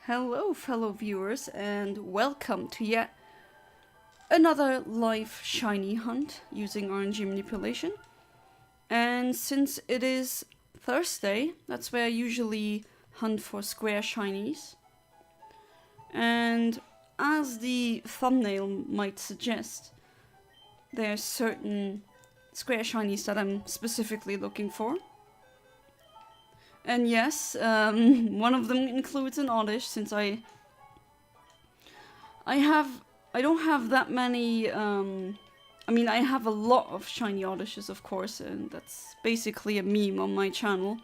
Hello, fellow viewers, and welcome to yet another live shiny hunt using RNG manipulation. And since it is Thursday, that's where I usually hunt for square shinies. And as the thumbnail might suggest, there's certain square shinies that I'm specifically looking for. And yes, one of them includes an oddish, since I don't have that many, I mean, I have a lot of shiny oddishes, of course, and that's basically a meme on my channel.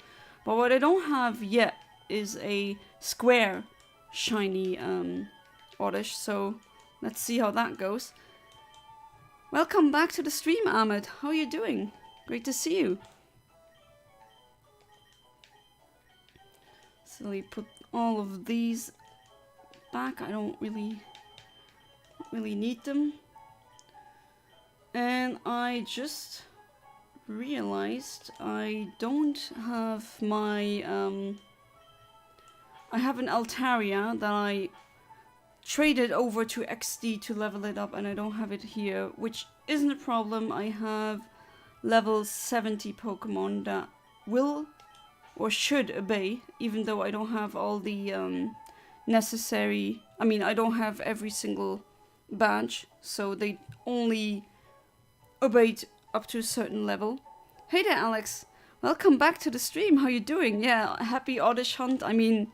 But what I don't have yet is a square shiny oddish, so let's see how that goes. Welcome back to the stream, Ahmed. How are you doing? Great to see you. So we put all of these back. I don't really need them. And I just realized I don't have my I have an Altaria that I traded over to XD to level it up, and I don't have it here, which isn't a problem. I have level 70 Pokemon that will or should obey, even though I don't have all the necessary, I mean, I don't have every single badge, so they only obeyed up to a certain level. Hey there, Alex. Welcome back to the stream. How you doing? Yeah, happy oddish hunt. I mean,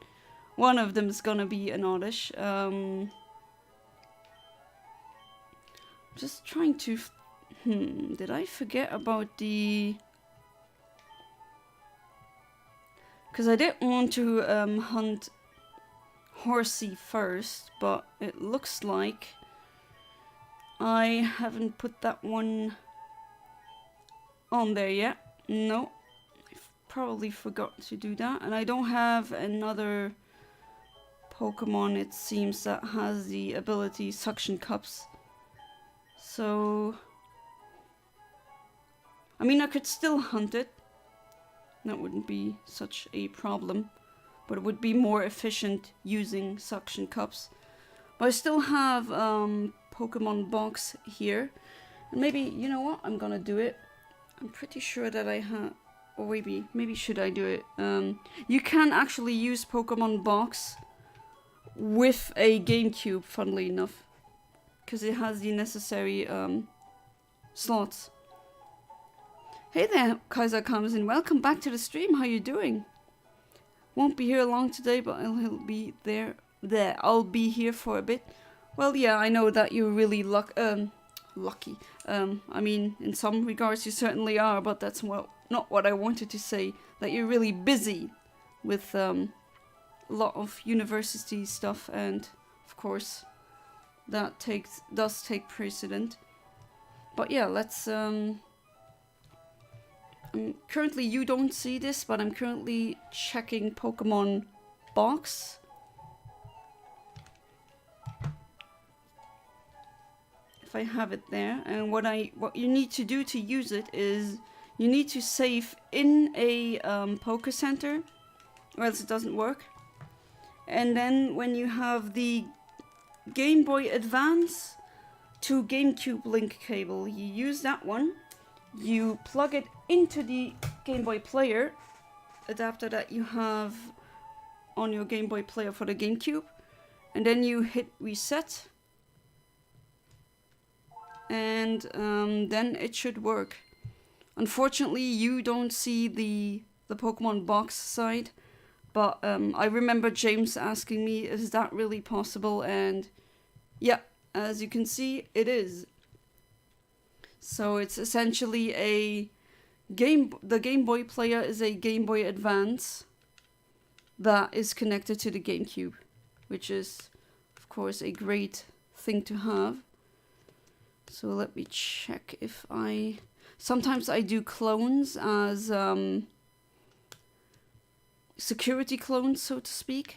one of them is gonna be an oddish. Just trying to... did I forget about the... Because I didn't want to hunt Horsey first, but it looks like I haven't put that one on there yet. No, I probably forgot to do that. And I don't have another Pokemon, it seems, that has the ability Suction Cups. So, I mean, I could still hunt it. That wouldn't be such a problem, but it would be more efficient using Suction Cups. But I still have Pokemon Box here, and maybe, you know what, I'm gonna do it. I'm pretty sure that I have, or maybe should I do it? You can actually use Pokemon Box with a GameCube, funnily enough, because it has the necessary slots. Hey there, Kaiser comes in. Welcome back to the stream. How you doing? Won't be here long today, but he'll be there. I'll be here for a bit. Well, yeah, I know that you're really lucky. I mean, in some regards you certainly are, but that's not what I wanted to say. That you're really busy with a lot of university stuff, and of course that does take precedent. But yeah, let's currently, you don't see this, but I'm currently checking Pokemon Box. If I have it there, and what you need to do to use it is you need to save in a Poké Center, or else it doesn't work. And then when you have the Game Boy Advance to GameCube link cable, you use that one. You plug it into the Game Boy Player adapter that you have on your Game Boy Player for the GameCube, and then you hit reset, and then it should work. Unfortunately, you don't see the Pokemon Box side, but I remember James asking me, is that really possible? And yeah, as you can see, it is. So it's essentially the Game Boy Player is a Game Boy Advance that is connected to the GameCube, which is, of course, a great thing to have. So let me check if sometimes I do clones as security clones, so to speak,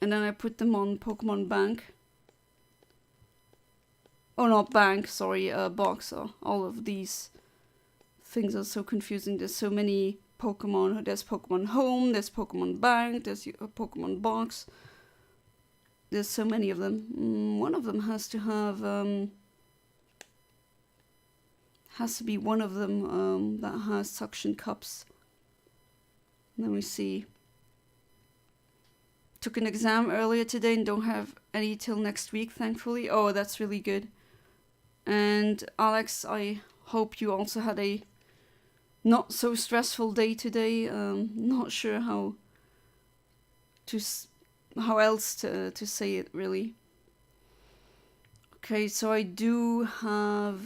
and then I put them on Pokemon Bank. Oh, not Bank, sorry, Box. All of these things are so confusing. There's so many Pokemon. There's Pokemon Home, there's Pokemon Bank, there's a Pokemon Box. There's so many of them. One of them has to have has to be one of them that has suction cups. Let me see. Took an exam earlier today and don't have any till next week, thankfully. Oh, that's really good. And Alex, I hope you also had a not so stressful day today. Not sure how else to say it, really. Okay, so I do have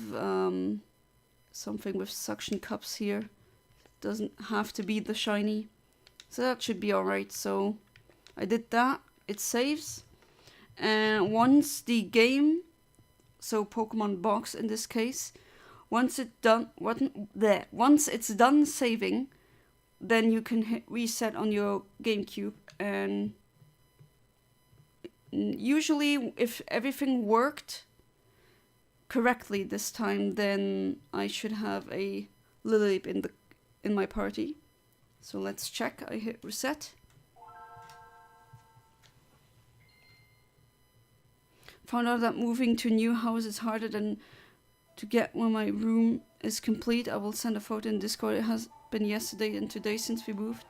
something with suction cups here. Doesn't have to be the shiny, so that should be alright. So I did that. It saves, and once the game, so Pokemon Box in this case, once it's done saving, then you can hit reset on your GameCube, and usually if everything worked correctly this time, then I should have a Lileep in my party. So let's check. I hit reset. Found out that moving to a new house is harder than to get when my room is complete. I will send a photo in Discord. It has been yesterday and today since we moved.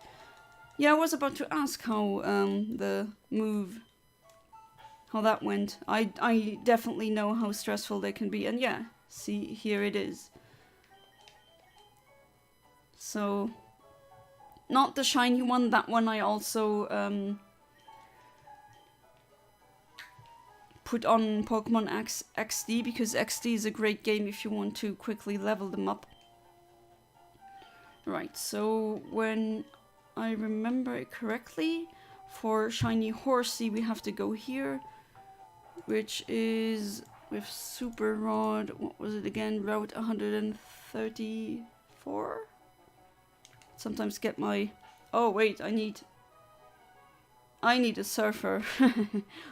Yeah, I was about to ask how the move, how that went. I definitely know how stressful they can be, and yeah, see, here it is. So, not the shiny one. That one I also put on Pokemon XD, because XD is a great game if you want to quickly level them up. Right, so when I remember it correctly, for shiny Horsey we have to go here, which is with Super Rod. What was it again? Route 134? Sometimes get my... Oh wait, I need a surfer.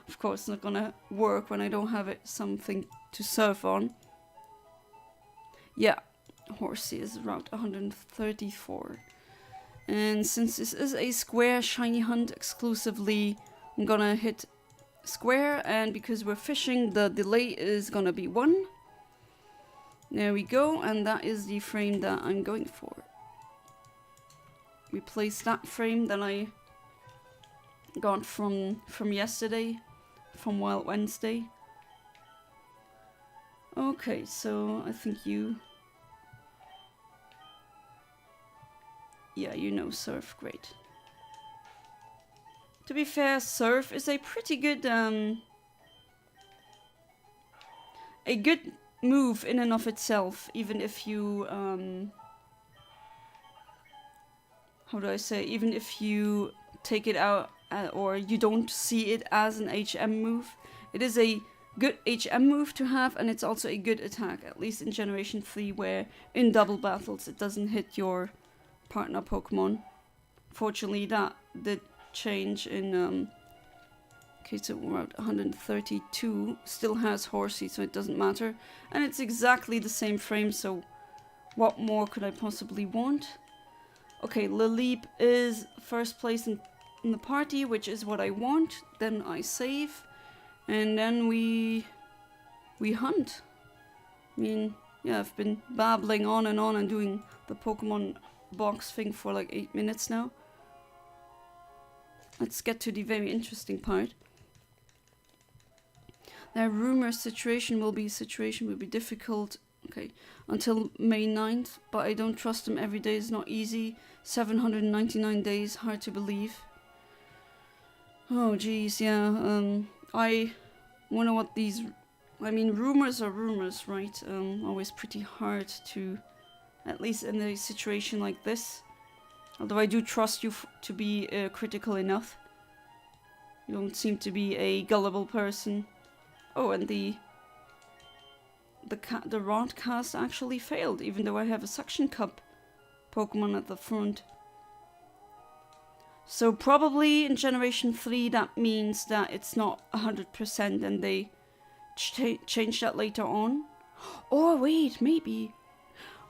Of course, not gonna work when I don't have something to surf on. Yeah, Horsey is Route 134. And since this is a square shiny hunt exclusively, I'm gonna hit square, and because we're fishing, the delay is gonna be 1. There we go, and that is the frame that I'm going for. Replace that frame that I got from yesterday, from Wild Wednesday. Okay, so I think yeah, you know Surf, great. To be fair, Surf is a pretty good a good move in and of itself, even if you how do I say, even if you take it out or you don't see it as an HM move. It is a good HM move to have, and it's also a good attack, at least in Generation 3, where in double battles it doesn't hit your partner Pokemon. Fortunately, that did change in okay, so Route 132 still has Horsey, so it doesn't matter, and it's exactly the same frame, so what more could I possibly want? Okay, Lileep is first place in the party, which is what I want. Then I save, and then we hunt. I mean, yeah, I've been babbling on and doing the Pokemon Box thing for like 8 minutes now. Let's get to the very interesting part. Their rumor situation will be difficult. Okay, until May 9th, but I don't trust them. Every day is not easy. 799 days, hard to believe. Oh geez, yeah. I wonder what these... I mean, rumors are rumors, right? Always pretty hard to... At least in a situation like this. Although I do trust you to be critical enough. You don't seem to be a gullible person. Oh, and the rod cast actually failed, even though I have a suction cup Pokemon at the front. So probably in Generation 3 that means that it's not 100% and they change that later on. Oh wait, maybe.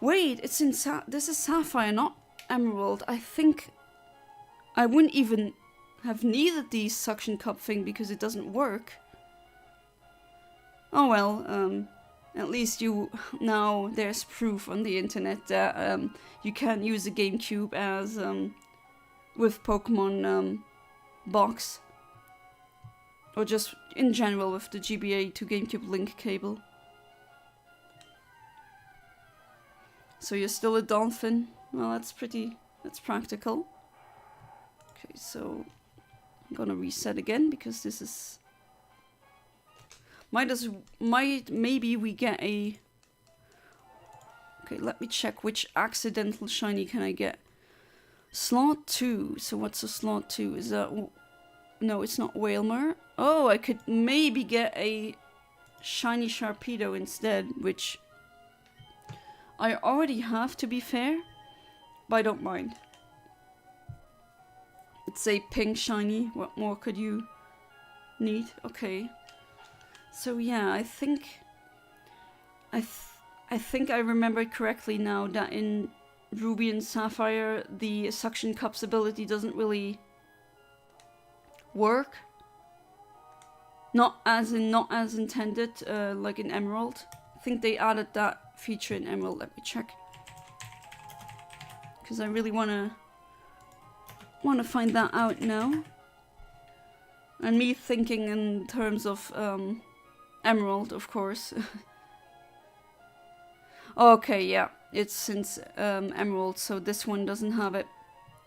Wait, it's in this is Sapphire, not Emerald, I think I wouldn't even have needed the suction cup thing because it doesn't work. Oh well, at least now there's proof on the internet that you can use a GameCube as with Pokemon box, or just in general with the GBA to GameCube link cable. So you're still a dolphin? Well, that's practical. Okay, so I'm gonna reset again because this is... Maybe we get a... Okay, let me check which accidental shiny can I get. Slot 2. So what's a slot 2? Is that... No, it's not Whalmer. Oh, I could maybe get a shiny Sharpedo instead, which I already have, to be fair, but I don't mind. It's a pink shiny. What more could you need? Okay. So yeah, I think I remember correctly now that in Ruby and Sapphire the suction cups ability doesn't really work. Not as intended, like in Emerald. I think they added that feature in Emerald. Let me check, because I really wanna find that out now. And me thinking in terms of Emerald, of course. Okay, yeah, it's since Emerald, so this one doesn't have it.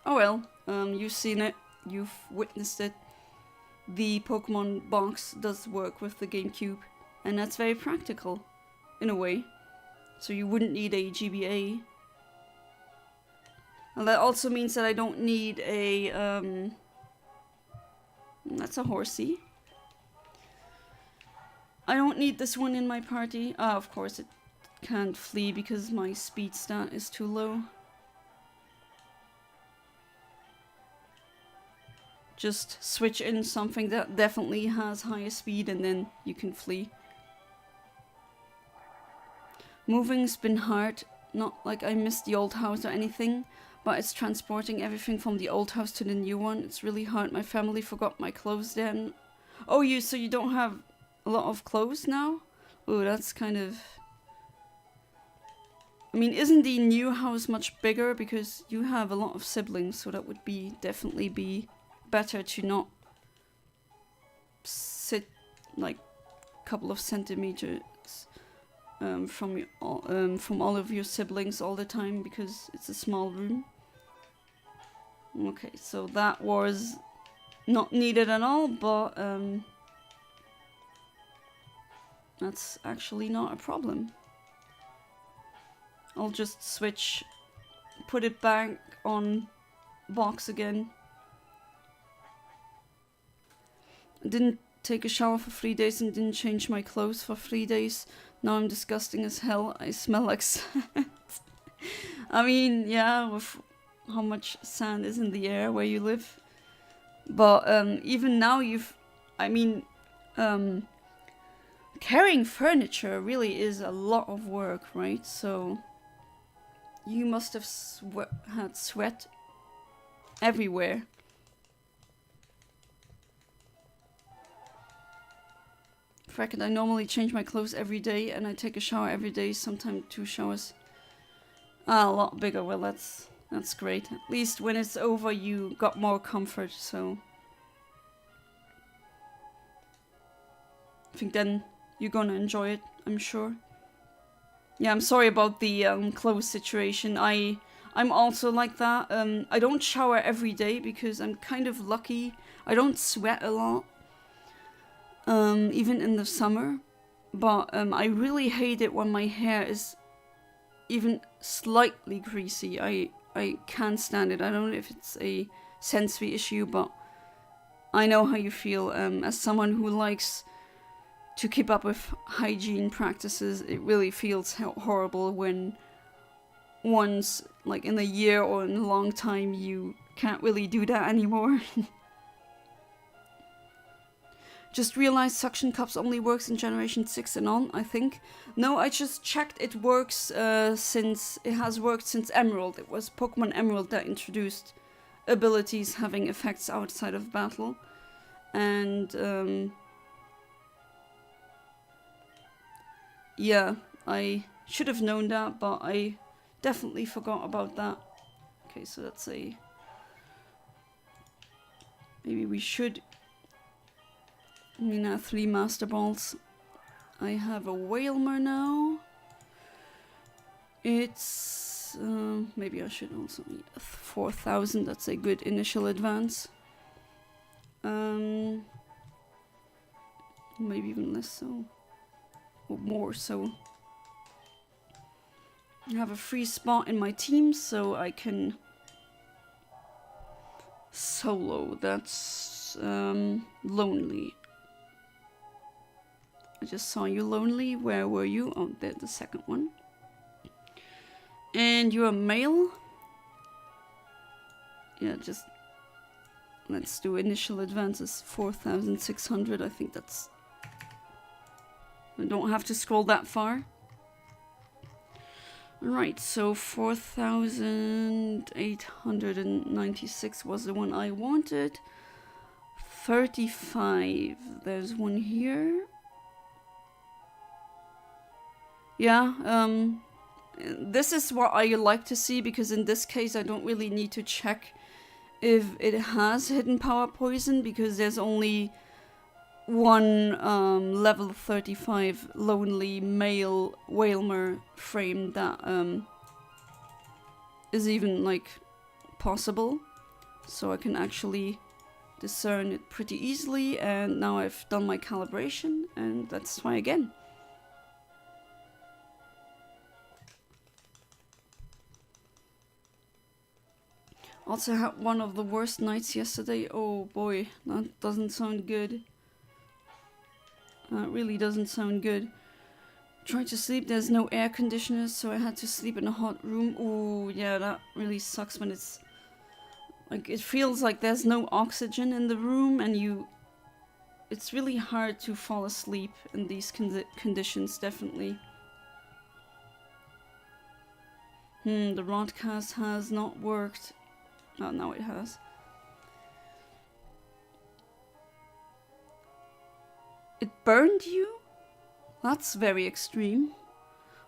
Oh well, you've seen it, you've witnessed it. The Pokemon box does work with the GameCube, and that's very practical, in a way. So you wouldn't need a GBA. And that also means that I don't need a, that's a horsey. I don't need this one in my party. Ah, of course it can't flee because my speed stat is too low. Just switch in something that definitely has higher speed and then you can flee. Moving's been hard. Not like I missed the old house or anything, but it's transporting everything from the old house to the new one. It's really hard. My family forgot my clothes then. Oh, so you don't have a lot of clothes now? Oh, that's kind of... I mean, isn't the new house much bigger? Because you have a lot of siblings, so that would definitely be better to not sit like a couple of centimeters from all of your siblings all the time, because it's a small room. Okay, so that was not needed at all, but that's actually not a problem. I'll just switch, put it back on box again. Didn't take a shower for 3 days and didn't change my clothes for 3 days. Now I'm disgusting as hell. I smell like sand. I mean, yeah, with how much sand is in the air where you live. But even now carrying furniture really is a lot of work, right? So you must have had sweat everywhere. Frack it, I normally change my clothes every day and I take a shower every day, sometimes 2 showers. Ah, a lot bigger. Well, that's great. At least when it's over you got more comfort, so I think then you're gonna enjoy it, I'm sure. Yeah, I'm sorry about the clothes situation. I'm also like that. I don't shower every day because I'm kind of lucky. I don't sweat a lot. Even in the summer, but I really hate it when my hair is even slightly greasy. I can't stand it. I don't know if it's a sensory issue, but I know how you feel. As someone who likes to keep up with hygiene practices, it really feels horrible when once, like in a year or in a long time, you can't really do that anymore. Just realized suction cups only works in Generation 6 and on, I think. No, I just checked it works it has worked since Emerald. It was Pokemon Emerald that introduced abilities having effects outside of battle. And yeah, I should have known that, but I definitely forgot about that. Okay, so that's a... Maybe we should... I mean, 3 Master Balls. I have a Wailmer now. It's... maybe I should also need 4,000. That's a good initial advance. Maybe even less so. Or more so. I have a free spot in my team, so I can solo. That's Lonely. I just saw you, Lonely. Where were you? Oh, there's the second one. And you're a male? Yeah, just... Let's do initial advances. 4,600. I think that's... I don't have to scroll that far. Right, so 4,896 was the one I wanted. 35. There's one here. Yeah, this is what I like to see, because in this case I don't really need to check if it has hidden power poison, because there's only one level 35 lonely male Wailmer frame that is even like possible, so I can actually discern it pretty easily. And now I've done my calibration, and let's try again. Also had one of the worst nights yesterday. Oh boy, that doesn't sound good. That really doesn't sound good. Tried to sleep, there's no air conditioners, so I had to sleep in a hot room. Oh yeah, that really sucks when it's... Like, it feels like there's no oxygen in the room, and it's really hard to fall asleep in these conditions, definitely. The broadcast has not worked. Oh, now it has. It burned you? That's very extreme.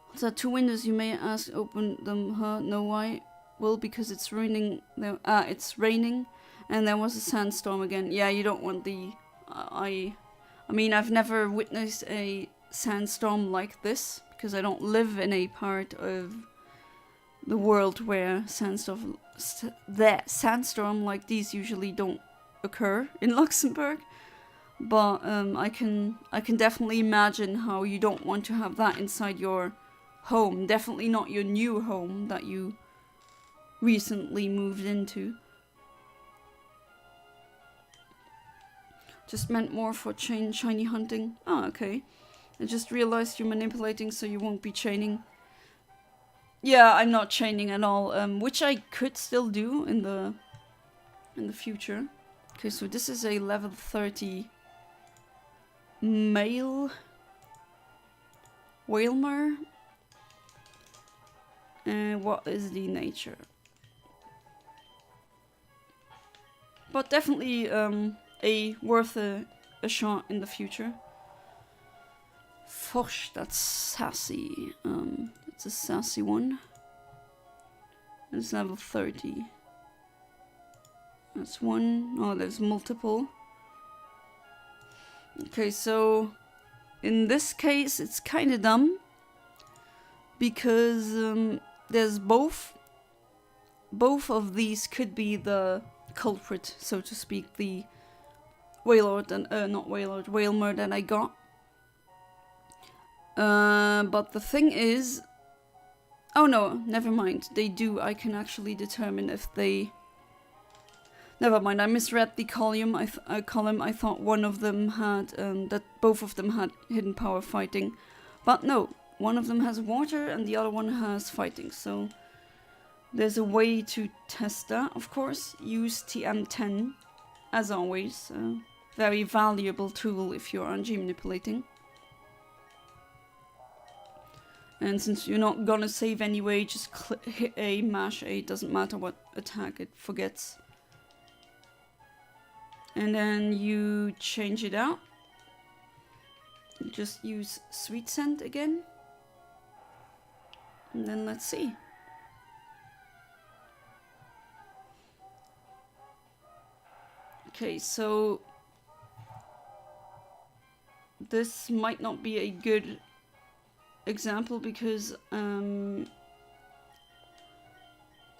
What's that? 2 windows, you may ask, open them, huh? No, why? Well, because it's raining. It's raining, and there was a sandstorm again. Yeah, you don't want the... I mean, I've never witnessed a sandstorm like this, because I don't live in a part of the world where sandstorm like these usually don't occur in Luxembourg. But I can definitely imagine how you don't want to have that inside your home. Definitely not your new home that you recently moved into. Just meant more for shiny hunting. Oh, okay. I just realized you're manipulating, so you won't be chaining. Yeah, I'm not chaining at all, which I could still do in the future. Okay, so this is a level 30 male Wailmer. And what is the nature? But definitely worth a shot in the future. Fosh, that's sassy. It's a sassy one. It's level 30. That's one. Oh, there's multiple. Okay, so in this case, it's kind of dumb, because there's both of these could be the culprit, so to speak, the Wailord and not Wailord, Wailmer that I got. But the thing is, oh no, never mind. They do. I can actually determine if they. Never mind. I misread the column. I thought one of them had that both of them had hidden power fighting, but no. One of them has water and the other one has fighting. So there's a way to test that. Of course, use TM10 as always. very valuable tool if you're RNG manipulating. And since you're not gonna save anyway, just hit A, mash A, doesn't matter what attack it forgets. And then you change it out. Just use Sweet Scent again. And then let's see. Okay, so this might not be a good example because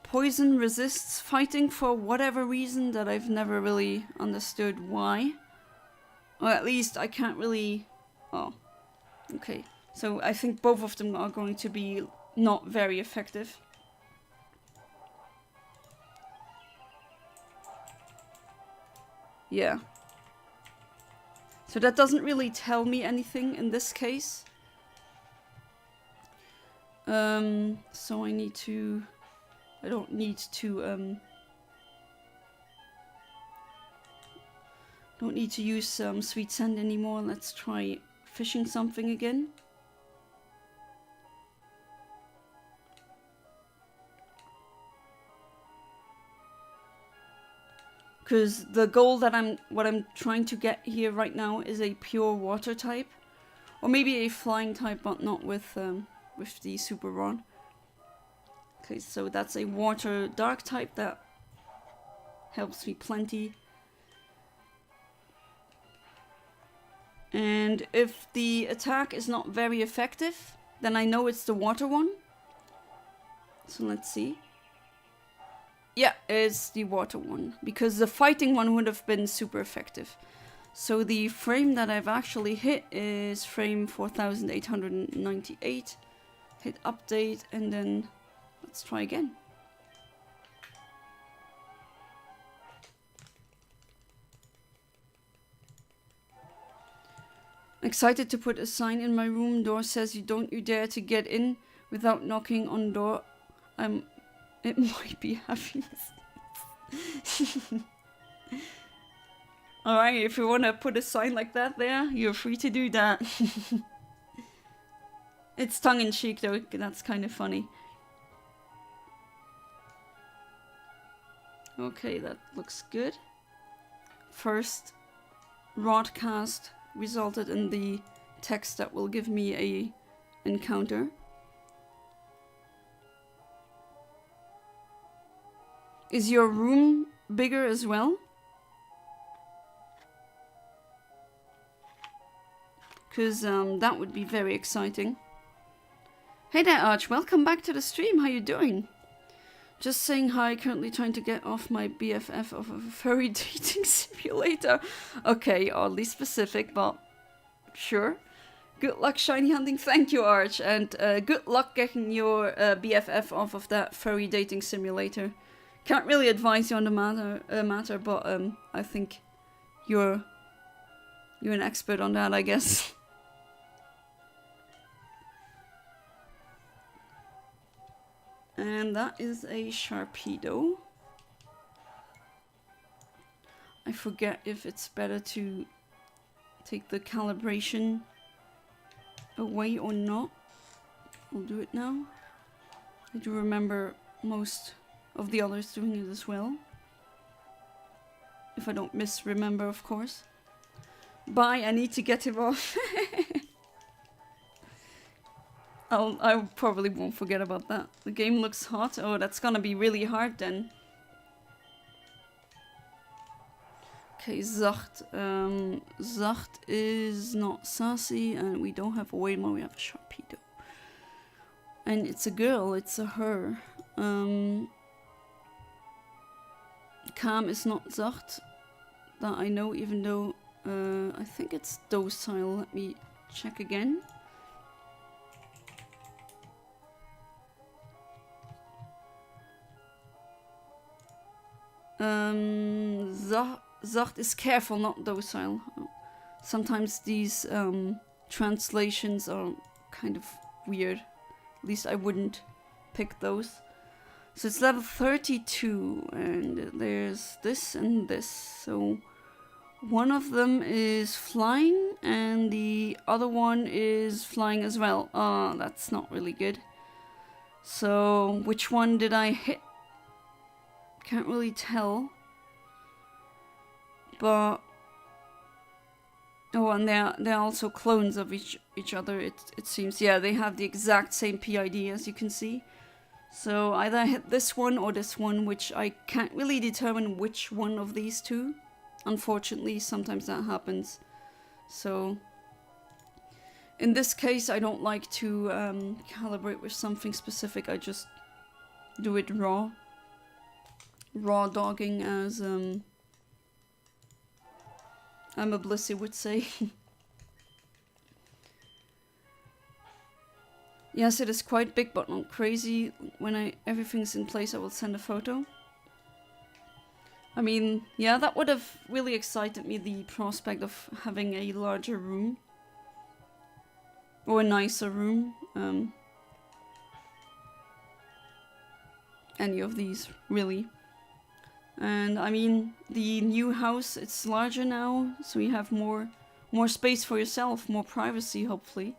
poison resists fighting for whatever reason that I've never really understood why. Or at least I can't really... Oh, okay. So I think both of them are going to be not very effective. Yeah. So that doesn't really tell me anything in this case. So I need to... I don't need to, don't need to use Sweet Scent anymore. Let's try fishing something again. Because the goal that what I'm trying to get here right now is a pure water type. Or maybe a flying type, but not with the super rod. Okay, so that's a water dark type that helps me plenty. And if the attack is not very effective, then I know it's the water one. So let's see. Yeah, it's the water one, because the fighting one would have been super effective. So the frame that I've actually hit is frame 4898. Hit update and then let's try again. Excited to put a sign in my room. Door says you dare to get in without knocking on door. It might be happiness. Alright, if you want to put a sign like that there, you're free to do that. It's tongue-in-cheek though, that's kind of funny. Okay, that looks good. First rod cast resulted in the text that will give me a encounter. Is your room bigger as well? Because that would be very exciting. Hey there, Arch. Welcome back to the stream. How you doing? Just saying hi. Currently trying to get off my BFF of a furry dating simulator. Okay, oddly specific, but sure. Good luck shiny hunting. Thank you, Arch. And good luck getting your BFF off of that furry dating simulator. Can't really advise you on the matter, but I think you're an expert on that, I guess. And that is a Sharpedo. I forget if it's better to take the calibration away or not. I'll do it now. I do remember most of the others doing it as well. If I don't misremember, of course. Bye, I need to get him off. I probably won't forget about that. The game looks hot. Oh, that's gonna be really hard then. Okay, Zacht. Zacht is not sassy, and we don't have a Waymo, we have a Sharpedo. And it's a girl, it's a her. Calm is not Zacht, that I know, even though I think it's docile. Let me check again. Zacht is careful, not docile. Sometimes these translations are kind of weird. At least I wouldn't pick those. So it's level 32, and there's this and this. So one of them is flying and the other one is flying as well. That's not really good. So which one did I hit? Can't really tell. But oh, and they're also clones of each other. It seems. Yeah, they have the exact same PID as you can see. So either I hit this one or this one, which I can't really determine which one of these two. Unfortunately, sometimes that happens. So in this case, I don't like to calibrate with something specific. I just do it raw. Raw dogging, as Emma Blissey would say. Yes, it is quite big, but not crazy. When everything's in place, I will send a photo. I mean, yeah, that would have really excited me, the prospect of having a larger room. Or a nicer room. Any of these, really. And I mean, the new house, it's larger now, so you have more space for yourself, more privacy, hopefully.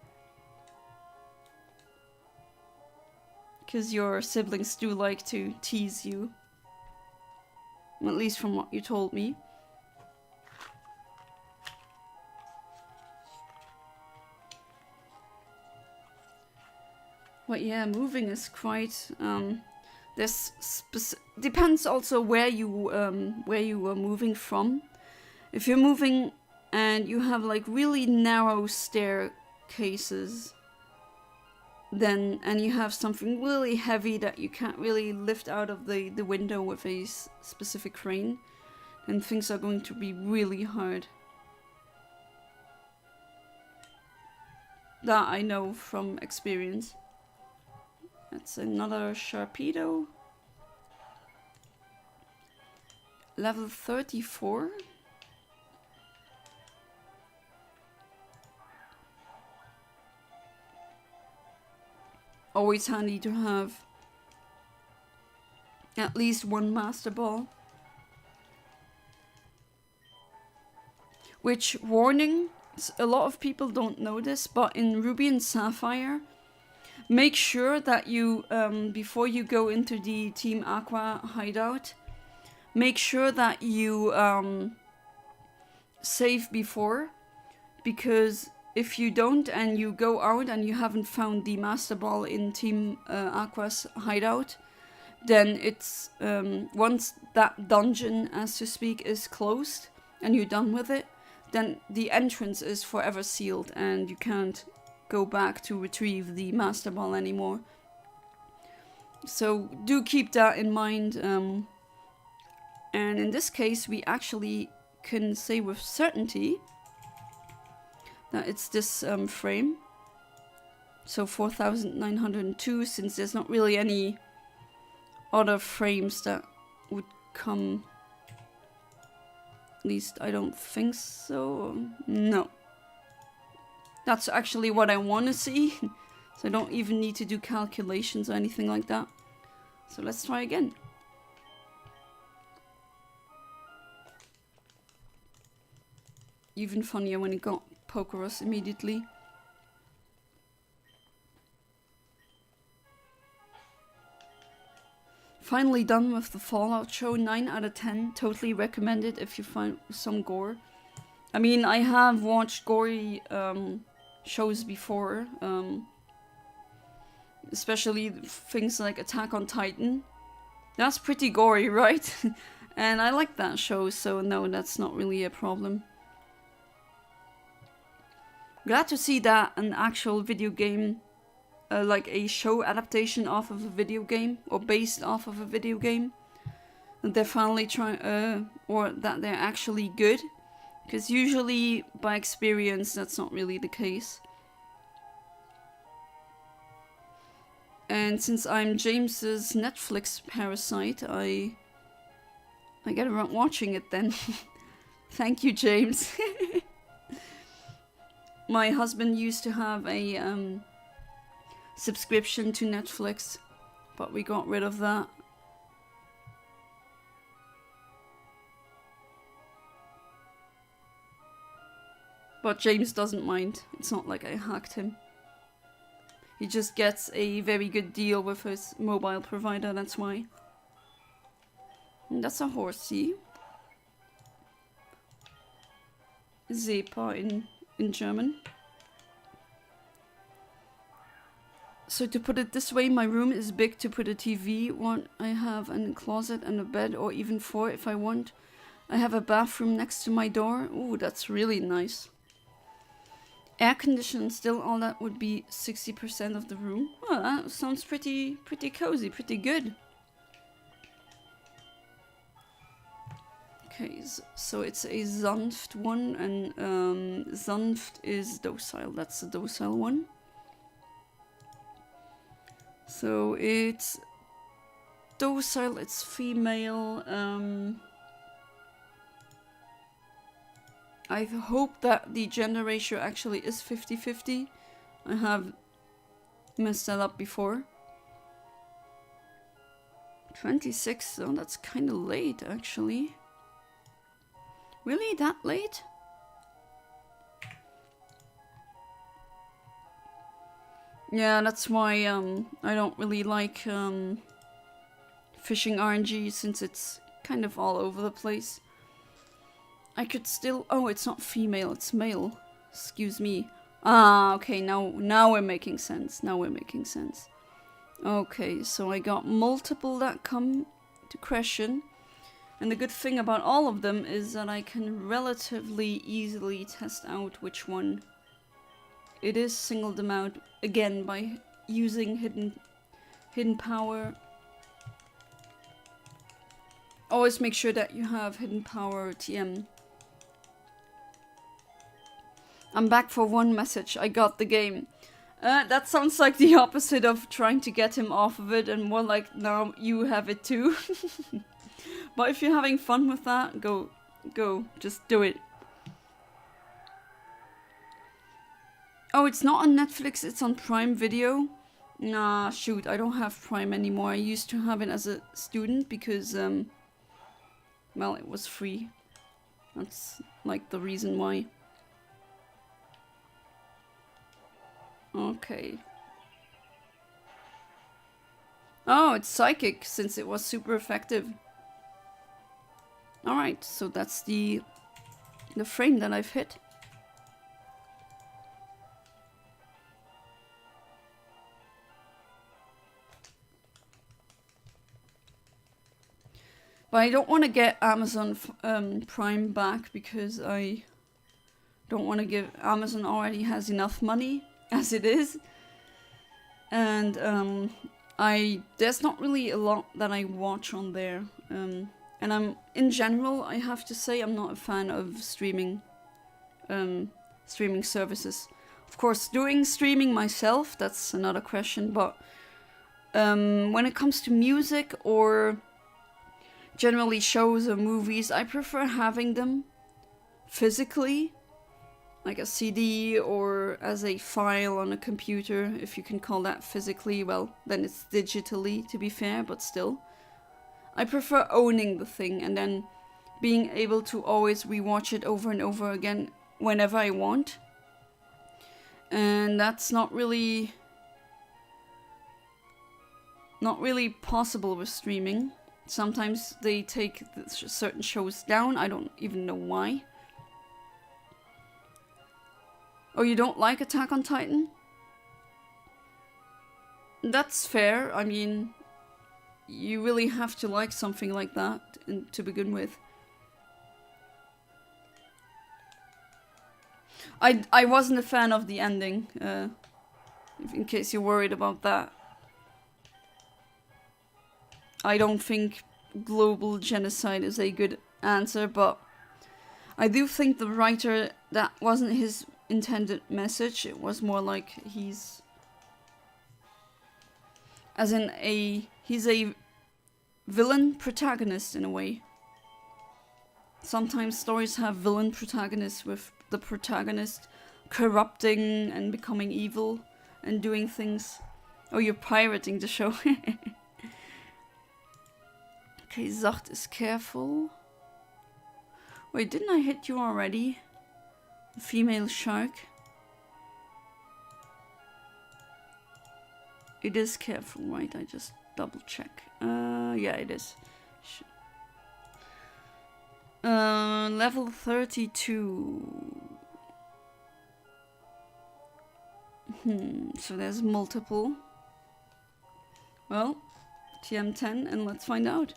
Because your siblings do like to tease you. At least from what you told me. But yeah, moving is quite... this depends also where you are moving from. If you're moving and you have like really narrow staircases, then and you have something really heavy that you can't really lift out of the window with a specific crane, then things are going to be really hard. That I know from experience. That's another Sharpedo. Level 34. Always handy to have at least one Master Ball. Which, warning, a lot of people don't know this, but in Ruby and Sapphire, make sure that you, before you go into the Team Aqua hideout, make sure that you save before, because if you don't and you go out and you haven't found the Master Ball in Team Aqua's hideout, then it's, once that dungeon, as to speak, is closed and you're done with it, then the entrance is forever sealed and you can't go back to retrieve the Master Ball anymore. So do keep that in mind. And in this case, we actually can say with certainty that it's this frame. So 4902, since there's not really any other frames that would come. At least I don't think so. No. That's actually what I want to see. So I don't even need to do calculations or anything like that. So let's try again. Even funnier when it got Pokerus immediately. Finally done with the Fallout show. 9 out of 10. Totally recommend it if you find some gore. I mean, I have watched gory shows before. Especially things like Attack on Titan. That's pretty gory, right? And I like that show, so no, that's not really a problem. Glad to see that an actual video game, like a show adaptation off of a video game, or based off of a video game, that they're finally trying, or that they're actually good. Because usually, by experience, that's not really the case. And since I'm James's Netflix parasite, I get around watching it then. Thank you, James. My husband used to have a subscription to Netflix, but we got rid of that. But James doesn't mind. It's not like I hacked him. He just gets a very good deal with his mobile provider, that's why. And that's a horsey. Zepa in German. So to put it this way, my room is big to put a TV. One I have a closet and a bed, or even 4 if I want. I have a bathroom next to my door. Ooh, that's really nice. Air conditioning still, all that would be 60% of the room. Well, that sounds pretty cozy, pretty good. Okay, so it's a sanft one, and sanft is docile. That's the docile one. So it's docile, it's female. I hope that the gender ratio actually is 50-50. I have messed that up before. 26, oh, that's kind of late actually. Really, that late? Yeah, that's why I don't really like fishing RNG, since it's kind of all over the place. I could still... Oh, it's not female, it's male. Excuse me. Ah, okay, now we're making sense. Now we're making sense. Okay, so I got multiple that come to question. And the good thing about all of them is that I can relatively easily test out which one it is, single them out again by using hidden power. Always make sure that you have hidden power TM. I'm back for one message. I got the game. That sounds like the opposite of trying to get him off of it, and more like, now you have it too. But if you're having fun with that, go, just do it. Oh, it's not on Netflix, it's on Prime Video. Nah, shoot, I don't have Prime anymore. I used to have it as a student because, well, it was free. That's, like, the reason why. Okay. Oh, it's psychic, since it was super effective. Alright, so that's the frame that I've hit. But I don't want to get Amazon Prime back, because I don't want to give... Amazon already has enough money as it is. And there's not really a lot that I watch on there. And in general, I have to say, I'm not a fan of streaming services. Of course, doing streaming myself, that's another question, but when it comes to music or generally shows or movies, I prefer having them physically, like a CD or as a file on a computer, if you can call that physically. Well, then it's digitally, to be fair, but still. I prefer owning the thing and then being able to always rewatch it over and over again whenever I want. And that's not really possible with streaming. Sometimes they take certain shows down. I don't even know why. Oh, you don't like Attack on Titan? That's fair. I mean, you really have to like something like that to begin with. I wasn't a fan of the ending, in case you're worried about that. I don't think global genocide is a good answer, but I do think the writer, that wasn't his intended message. It was more like he's a villain protagonist in a way. Sometimes stories have villain protagonists, with the protagonist corrupting and becoming evil and doing things. Oh, you're pirating the show. Okay, zacht is careful. Wait, didn't I hit you already? Female shark. It is careful, right? I just double check. Yeah, it is. Level 32. So there's multiple. Well, TM10, and let's find out.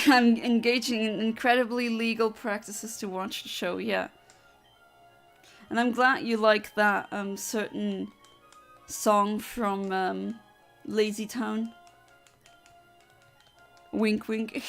I'm engaging in incredibly legal practices to watch the show, yeah. And I'm glad you like that certain song from Lazy Town. Wink wink.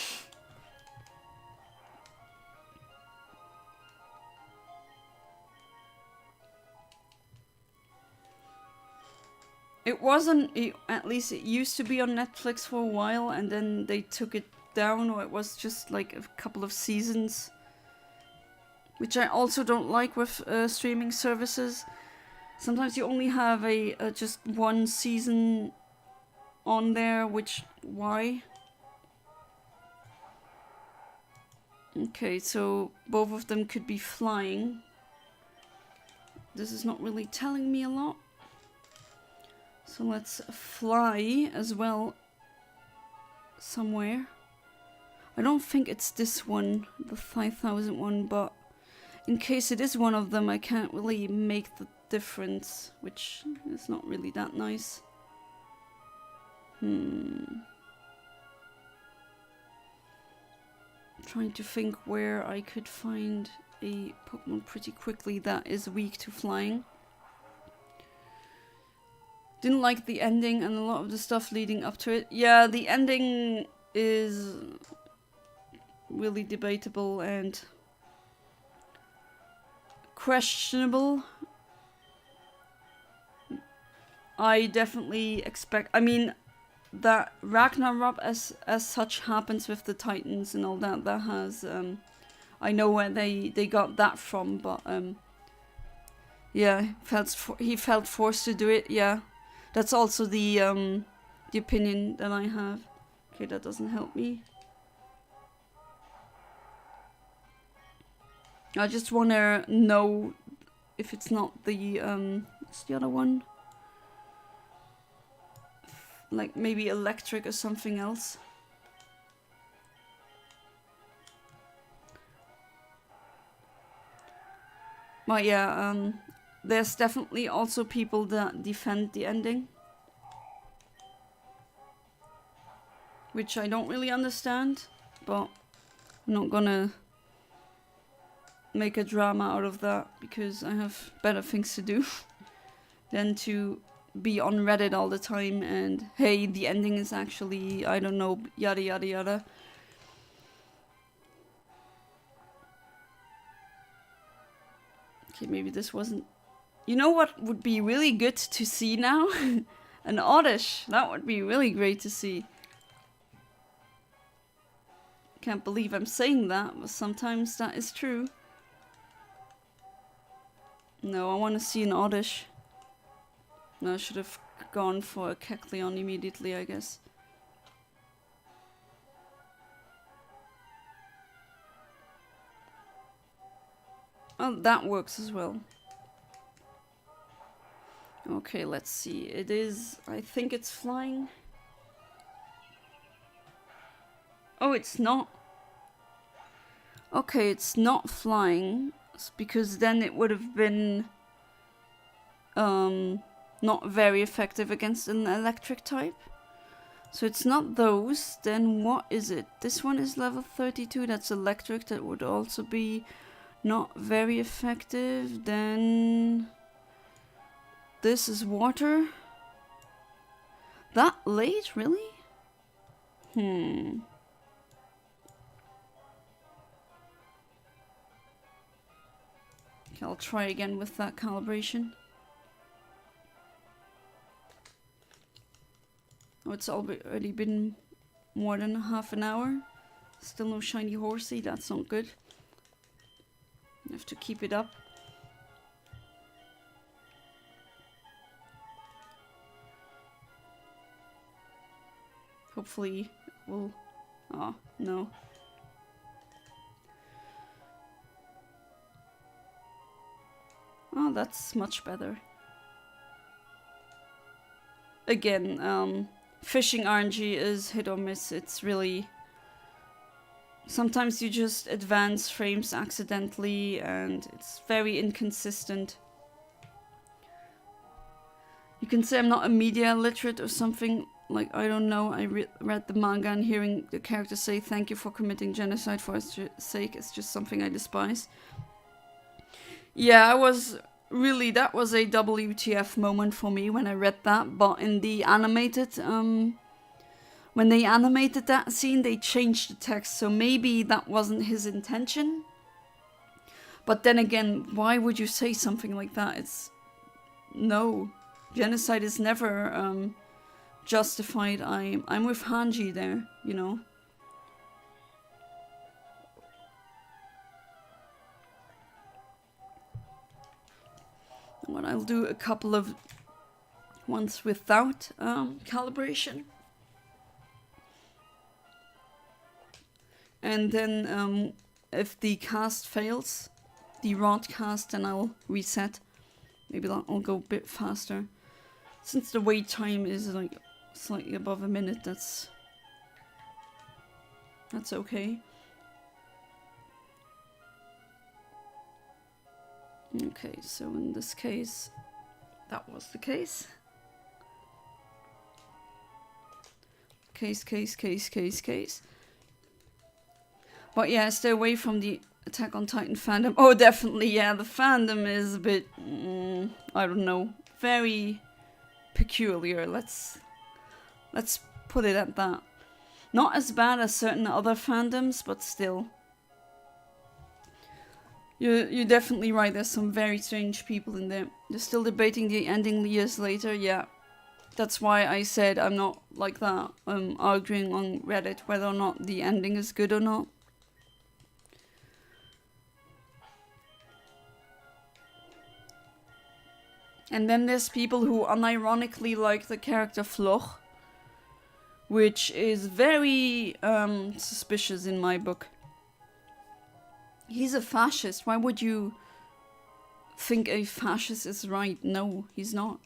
It wasn't, at least it used to be on Netflix for a while, and then they took it down, or it was just like a couple of seasons. Which I also don't like with streaming services. Sometimes you only have a just one season on there, why? Okay, so both of them could be flying. This is not really telling me a lot. So let's fly as well somewhere. I don't think it's this one, the 5000 one, but in case it is one of them, I can't really make the difference, which is not really that nice. Trying to think where I could find a Pokemon pretty quickly that is weak to flying. Didn't like the ending and a lot of the stuff leading up to it. Yeah, the ending is really debatable and questionable. I definitely expect, I mean, that Ragnarok as such happens with the Titans and all that. That has, I know where they got that from, but yeah, he felt forced to do it. Yeah, that's also the opinion that I have. Okay, that doesn't help me. I just want to know if it's not the what's the other one? Like maybe electric or something else. But yeah, there's definitely also people that defend the ending, which I don't really understand, but I'm not gonna make a drama out of that because I have better things to do than to be on Reddit all the time and hey, the ending is actually, I don't know, yada yada yada. Okay, maybe this wasn't... You know what would be really good to see now? An Oddish. That would be really great to see. Can't believe I'm saying that, but sometimes that is true. No, I want to see an Oddish. No, I should have gone for a Kecleon immediately, I guess. Oh, that works as well. Okay, let's see. It is... I think it's flying. Oh, it's not. Okay, it's not flying. Because then it would have been... not very effective against an electric type. So it's not those. Then what is it? This one is level 32. That's electric. That would also be not very effective. Then this is water. That late, really? Okay, I'll try again with that calibration. Oh, it's already been more than half an hour. Still no shiny horsey, that's not good. I have to keep it up. Hopefully we'll... Oh, no. Oh, that's much better. Again, fishing RNG is hit or miss. It's really... Sometimes you just advance frames accidentally and it's very inconsistent. You can say I'm not a media literate or something, like, I don't know, I read the manga and hearing the character say thank you for committing genocide for its sake is just something I despise. Yeah, I was really, that was a WTF moment for me when I read that, but in the animated, when they animated that scene, they changed the text, so maybe that wasn't his intention. But then again, why would you say something like that? It's... No. Genocide is never justified. I'm with Hanji there, you know. But I'll do a couple of ones without calibration. And then if the cast fails, the rod cast, then I'll reset. Maybe that'll go a bit faster. Since the wait time is like slightly above a minute, that's okay. Okay, so in this case, that was the case. Case. But yeah, stay away from the Attack on Titan fandom. Oh, definitely, yeah, the fandom is a bit, I don't know, very peculiar. Let's put it at that. Not as bad as certain other fandoms, but still. You're definitely right, there's some very strange people in there. They're still debating the ending years later, yeah. That's why I said I'm not like that, arguing on Reddit whether or not the ending is good or not. And then there's people who unironically like the character Floch, which is very suspicious in my book. He's a fascist. Why would you think a fascist is right? No, he's not.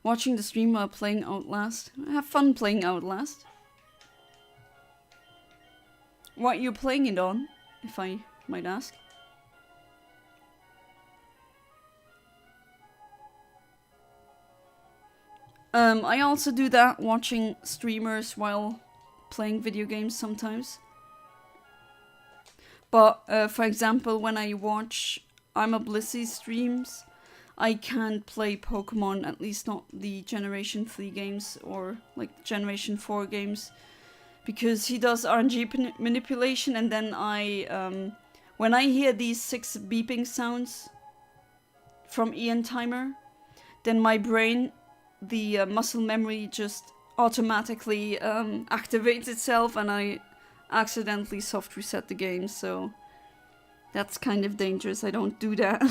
Watching the stream while playing Outlast. Have fun playing Outlast. What are you playing it on, if I might ask? I also do that, watching streamers while playing video games sometimes. But, for example, when I watch I'm a Blissey streams, I can't play Pokemon, at least not the Generation 3 games or like Generation 4 games, because he does RNG manipulation, and then when I hear these 6 beeping sounds from Ian Timer, then my brain, the muscle memory just automatically activates itself and I accidentally soft reset the game, so that's kind of dangerous. I don't do that.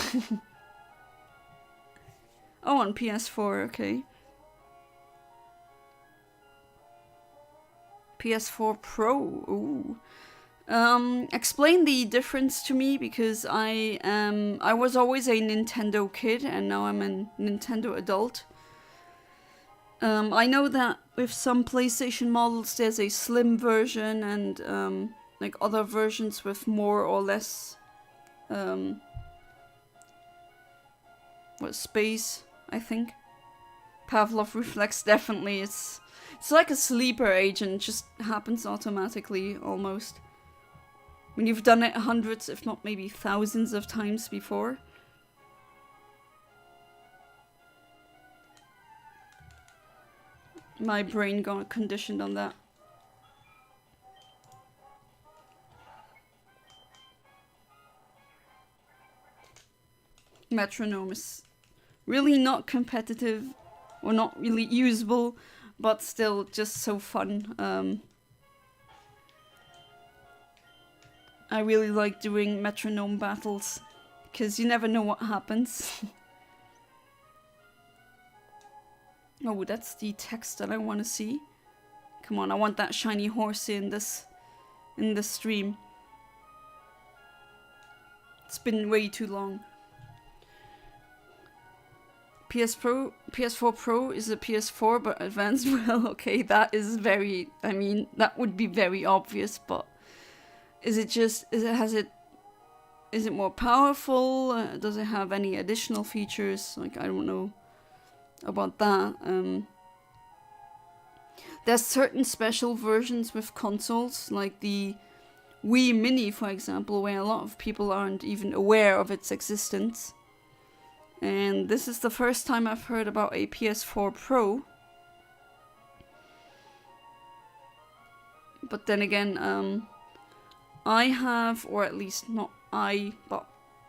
Oh, on PS4, okay. PS4 Pro, ooh. Explain the difference to me, because I was always a Nintendo kid and now I'm a Nintendo adult. I know that with some PlayStation models there's a slim version and like other versions with more or less space, I think. Pavlov reflex, definitely. It's like a sleeper agent, just happens automatically almost. When you've done it hundreds, if not maybe thousands of times before. My brain got conditioned on that. Metronome is really not competitive or not really usable, but still just so fun. I really like doing metronome battles because you never know what happens. Oh, that's the text that I want to see. Come on, I want that shiny horse in this stream. It's been way too long. PS4 Pro is a PS4 but advanced. Well, okay, that is very, I mean, that would be very obvious, but is it more powerful? Does it have any additional features? Like, I don't know about that. There's certain special versions with consoles, like the Wii Mini, for example, where a lot of people aren't even aware of its existence. And this is the first time I've heard about a PS4 Pro. But then again, I have, or at least not I, but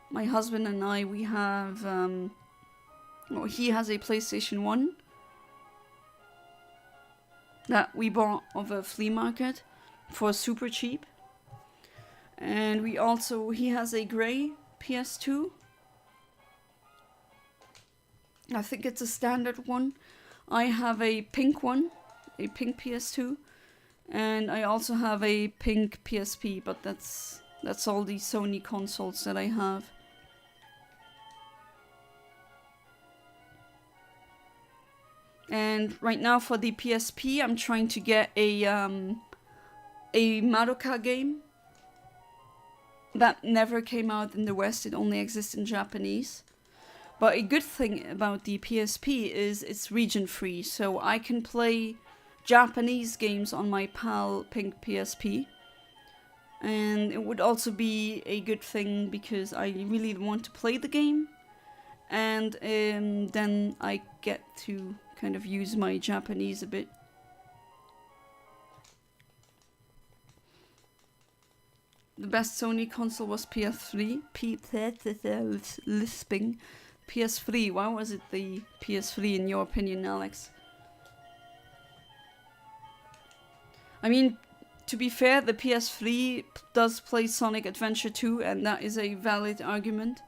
my husband and I, we have, well, he has a PlayStation 1 that we bought off a flea market for super cheap. And he has a grey PS2. I think it's a standard one. I have a pink one, a pink PS2. And I also have a pink PSP, but that's all the Sony consoles that I have. And right now for the PSP, I'm trying to get a Madoka game that never came out in the West. It only exists in Japanese. But a good thing about the PSP is it's region free, so I can play Japanese games on my PAL Pink PSP. And it would also be a good thing because I really want to play the game. And then I get to kind of use my Japanese a bit. The best Sony console was PS3. Lisping. PS3. Why was it the PS3 in your opinion, Alex? I mean, to be fair, the PS3 does play Sonic Adventure 2, and that is a valid argument.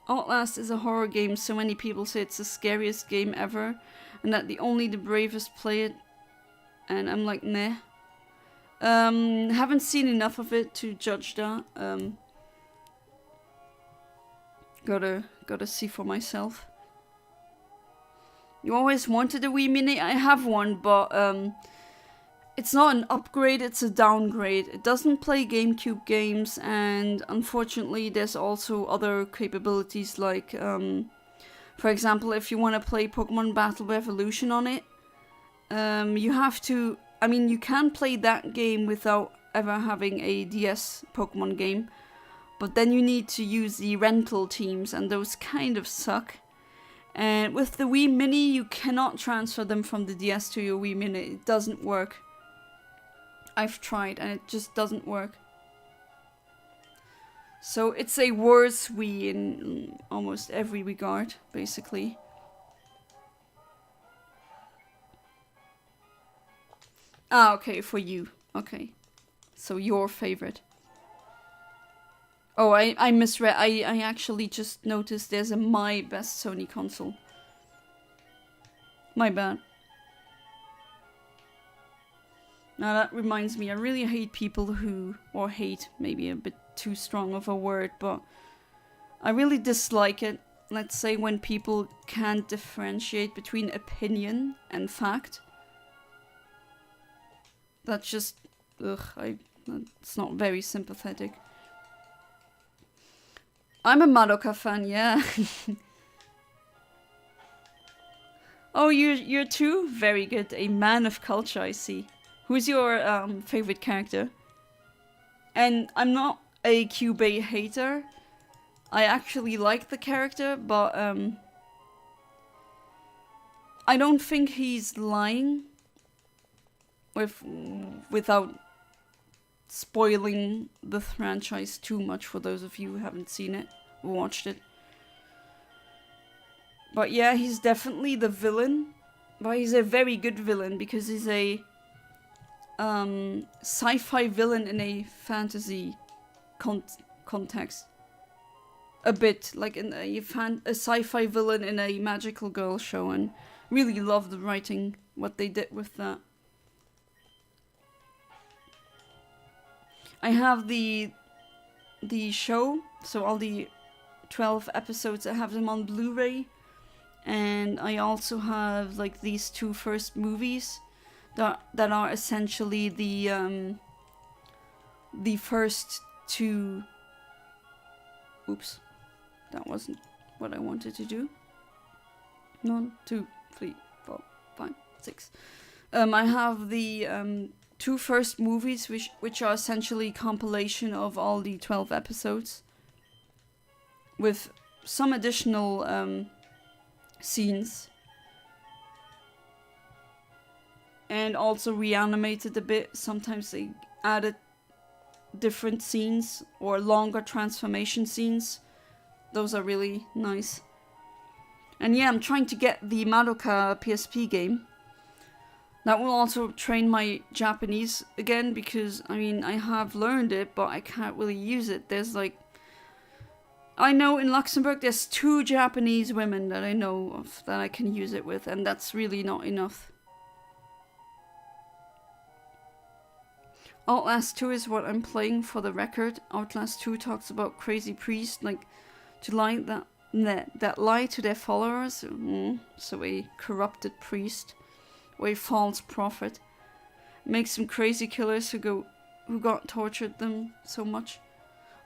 Outlast is a horror game. So many people say it's the scariest game ever, and that only the bravest play it. And I'm like, nah. Haven't seen enough of it to judge that. Gotta see for myself. You always wanted a Wii Mini? I have one, but it's not an upgrade, it's a downgrade. It doesn't play GameCube games, and unfortunately there's also other capabilities like, for example, if you want to play Pokemon Battle Revolution on it, you have to, I mean, you can play that game without ever having a DS Pokemon game, but then you need to use the rental teams, and those kind of suck. And with the Wii Mini, you cannot transfer them from the DS to your Wii Mini. It doesn't work. I've tried, and it just doesn't work. So it's a worse Wii in almost every regard, basically. Ah, okay, for you. Okay. So your favorite. Oh, I misread. I actually just noticed there's a my best Sony console. My bad. Now that reminds me, I really hate people who, or hate, maybe a bit too strong of a word, but I really dislike it. Let's say when people can't differentiate between opinion and fact. That's just, it's not very sympathetic. I'm a Madoka fan, yeah. Oh, you're too? Very good. A man of culture, I see. Who's your favorite character? And I'm not a Kyubey hater. I actually like the character, but I don't think he's lying without spoiling the franchise too much for those of you who haven't seen it or watched it. But yeah, he's definitely the villain. But he's a very good villain because he's a sci-fi villain in a fantasy context. A bit like in a sci-fi villain in a magical girl show, and really love the writing, what they did with that. I have the show, so all the 12 episodes, I have them on Blu-ray, and I also have like these 2 first movies that are essentially the first 2. Oops, that wasn't what I wanted to do. 1, 2, 3, 4, 5, 6. I have the 2 first movies, which are essentially compilation of all the 12 episodes, with some additional scenes, and also reanimated a bit. Sometimes they added different scenes or longer transformation scenes. Those are really nice. And yeah, I'm trying to get the Madoka PSP game. That will also train my Japanese again, because I mean, I have learned it, but I can't really use it. There's like, I know in Luxembourg there's 2 Japanese women that I know of that I can use it with, and that's really not enough. Outlast 2 is what I'm playing, for the record. Outlast 2 talks about crazy priests, like, to lie that lie to their followers. So a corrupted priest, or a false prophet, makes some crazy killers who got tortured them so much.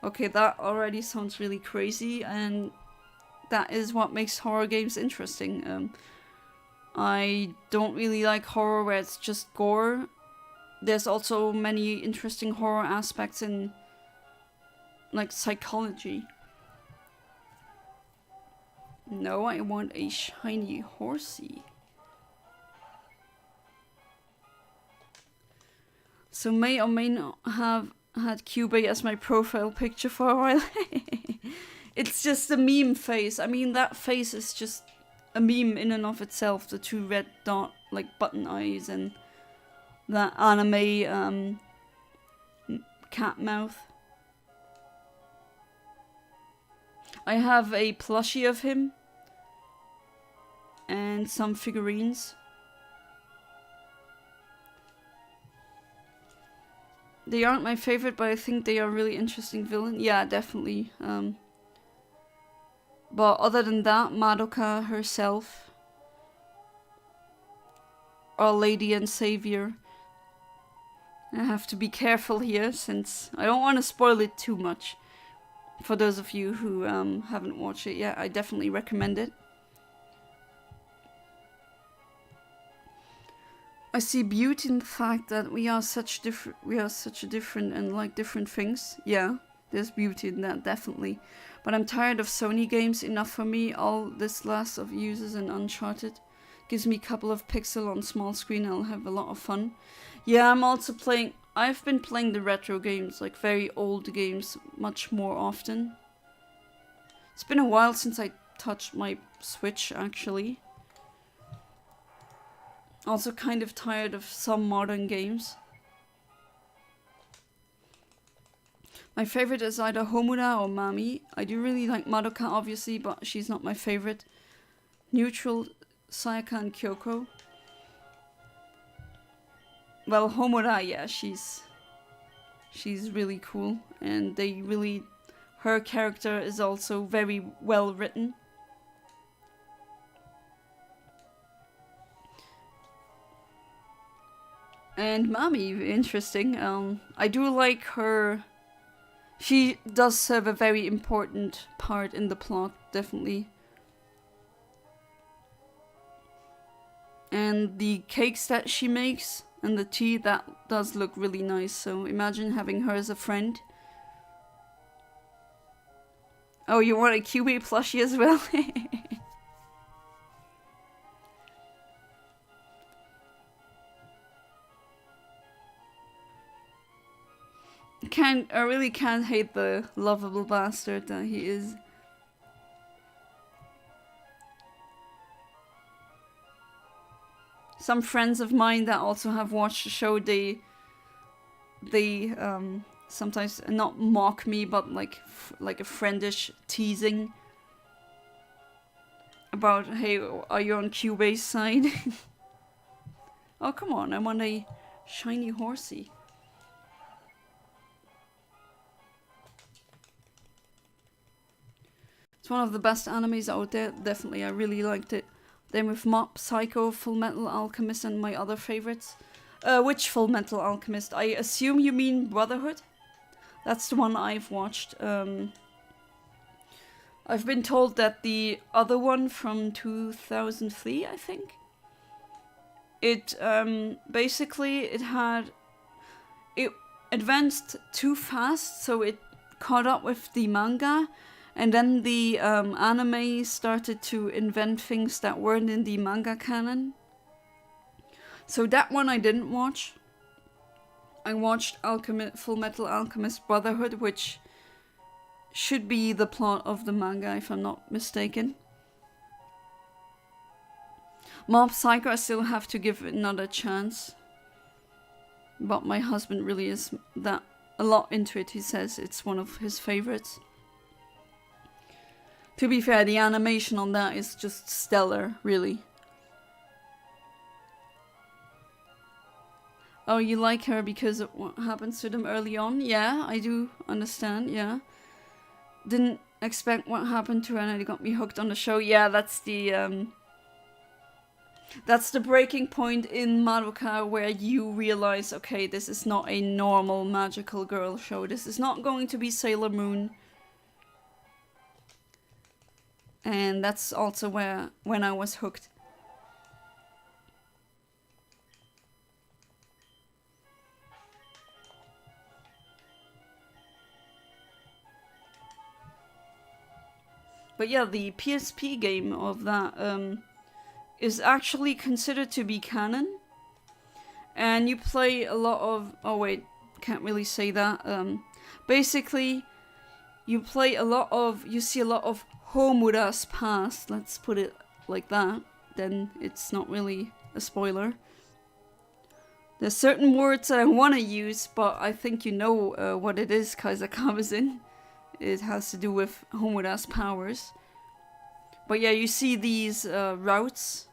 Okay, that already sounds really crazy, and that is what makes horror games interesting. I don't really like horror where it's just gore. There's also many interesting horror aspects in, like, psychology. No, I want a shiny horsey. So may or may not have had Cubey as my profile picture for a while. It's just a meme face. I mean, that face is just a meme in and of itself. The 2 red dot, like, button eyes, and that anime cat mouth. I have a plushie of him and some figurines. They aren't my favorite, but I think they are a really interesting villain. Yeah, definitely. But other than that, Madoka herself, Our Lady and Savior. I have to be careful here, since I don't want to spoil it too much. For those of you who haven't watched it yet, I definitely recommend it. I see beauty in the fact that we are such different and like different things. Yeah, there's beauty in that, definitely. But I'm tired of Sony games. Enough for me. All this Last of Users and Uncharted gives me a couple of pixels on small screen. I'll have a lot of fun. Yeah, I'm also playing. I've been playing the retro games, like very old games, much more often. It's been a while since I touched my Switch, actually. Also kind of tired of some modern games. My favorite is either Homura or Mami. I do really like Madoka, obviously, but she's not my favorite. Neutral, Sayaka and Kyoko. Well, Homura, yeah, she's really cool, and her character is also very well written. And Mami, interesting. I do like her. She does serve a very important part in the plot, definitely. And the cakes that she makes and the tea, that does look really nice. So imagine having her as a friend. Oh, you want a QB plushie as well? I really can't hate the lovable bastard that he is. Some friends of mine that also have watched the show, they sometimes not mock me, but like a friendish teasing about, hey, are you on Q-Base side? Oh, come on, I want a shiny horsey. one of the best animes out there, definitely. I really liked it. Then with Mob Psycho, Full Metal Alchemist, and my other favorites. Which Full Metal Alchemist? I assume you mean Brotherhood? That's the one I've watched. I've been told that the other one from 2003, I think. It basically it advanced too fast, so it caught up with the manga, and then the anime started to invent things that weren't in the manga canon. So that one I didn't watch. I watched Full Metal Alchemist Brotherhood, which should be the plot of the manga if I'm not mistaken. Mob Psycho I still have to give it another chance. But my husband really is that a lot into it. He says it's one of his favorites. To be fair, the animation on that is just stellar, really. Oh, you like her because of what happens to them early on? Yeah, I do understand, yeah. Didn't expect what happened to her and it got me hooked on the show. Yeah, that's the breaking point in Madoka where you realize, okay, this is not a normal magical girl show. This is not going to be Sailor Moon. And that's also when I was hooked. But yeah, the PSP game of that is actually considered to be canon. And you play a lot of... Oh wait, can't really say that. Basically, you see a lot of Homura's past, let's put it like that. Then it's not really a spoiler. There's certain words that I want to use, but I think you know what it is, Kaizakawa-zin. It has to do with Homura's powers. But yeah, you see these routes.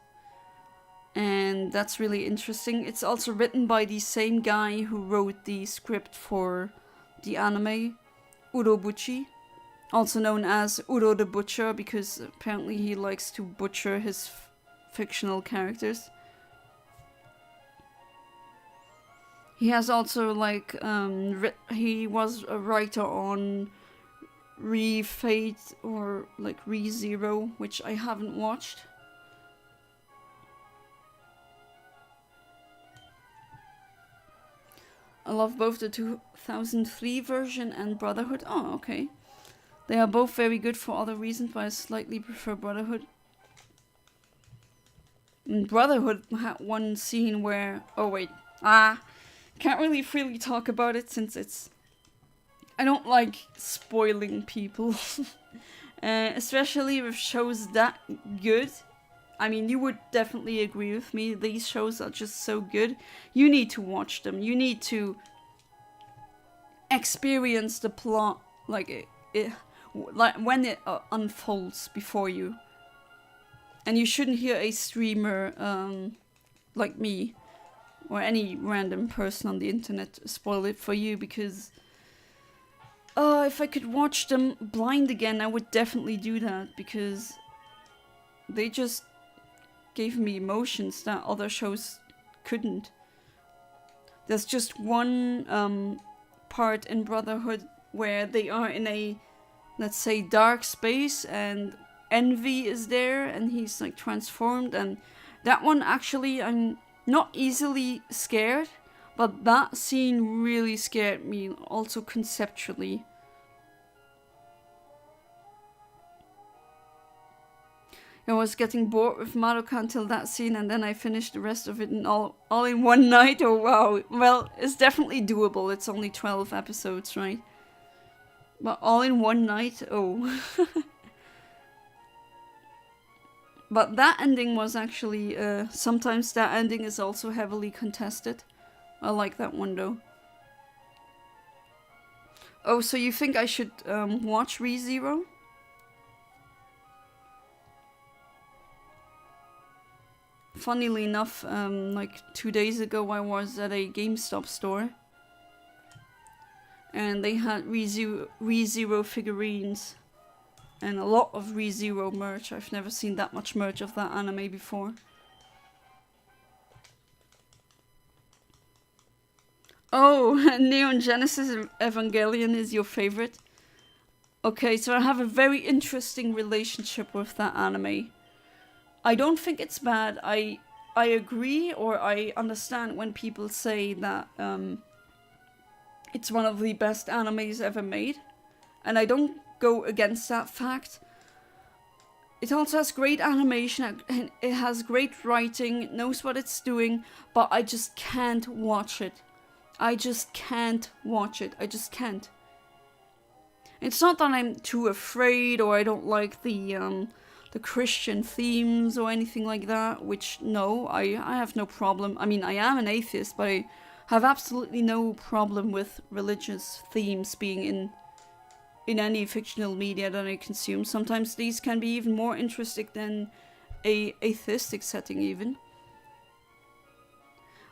And that's really interesting. It's also written by the same guy who wrote the script for the anime, Urobuchi. Also known as Uro the Butcher, because apparently he likes to butcher his fictional characters. He has also he was a writer on Re-Fate or Re-Zero, which I haven't watched. I love both the 2003 version and Brotherhood. Oh, okay. They are both very good for other reasons, but I slightly prefer Brotherhood. And Brotherhood had one scene where... Oh wait. Can't really freely talk about it since it's... I don't like spoiling people. Especially with shows that good. I mean, you would definitely agree with me. These shows are just so good. You need to watch them. You need to experience the plot when it unfolds before you. And you shouldn't hear a streamer like me or any random person on the internet spoil it for you, because if I could watch them blind again, I would definitely do that, because they just gave me emotions that other shows couldn't. There's just one part in Brotherhood where they are in a, let's say, dark space, and Envy is there, and he's transformed, and that one actually, I'm not easily scared, but that scene really scared me, also conceptually. I was getting bored with Madoka until that scene, and then I finished the rest of it all in one night. Oh wow. Well, it's definitely doable. It's only 12 episodes, right? But all in one night? Oh. But that ending was actually... sometimes that ending is also heavily contested. I like that one though. Oh, so you think I should watch ReZero? Funnily enough, 2 days ago I was at a GameStop store. And they had ReZero figurines. And a lot of ReZero merch. I've never seen that much merch of that anime before. Oh, Neon Genesis Evangelion is your favorite? Okay, so I have a very interesting relationship with that anime. I don't think it's bad. I agree, or I understand when people say that it's one of the best animes ever made. And I don't go against that fact. It also has great animation, and it has great writing, it knows what it's doing, but I just can't watch it. I just can't watch it. I just can't. It's not that I'm too afraid or I don't like the Christian themes or anything like that, which, no, I have no problem. I mean, I am an atheist, but I have absolutely no problem with religious themes being in any fictional media that I consume. Sometimes these can be even more interesting than a atheistic setting even.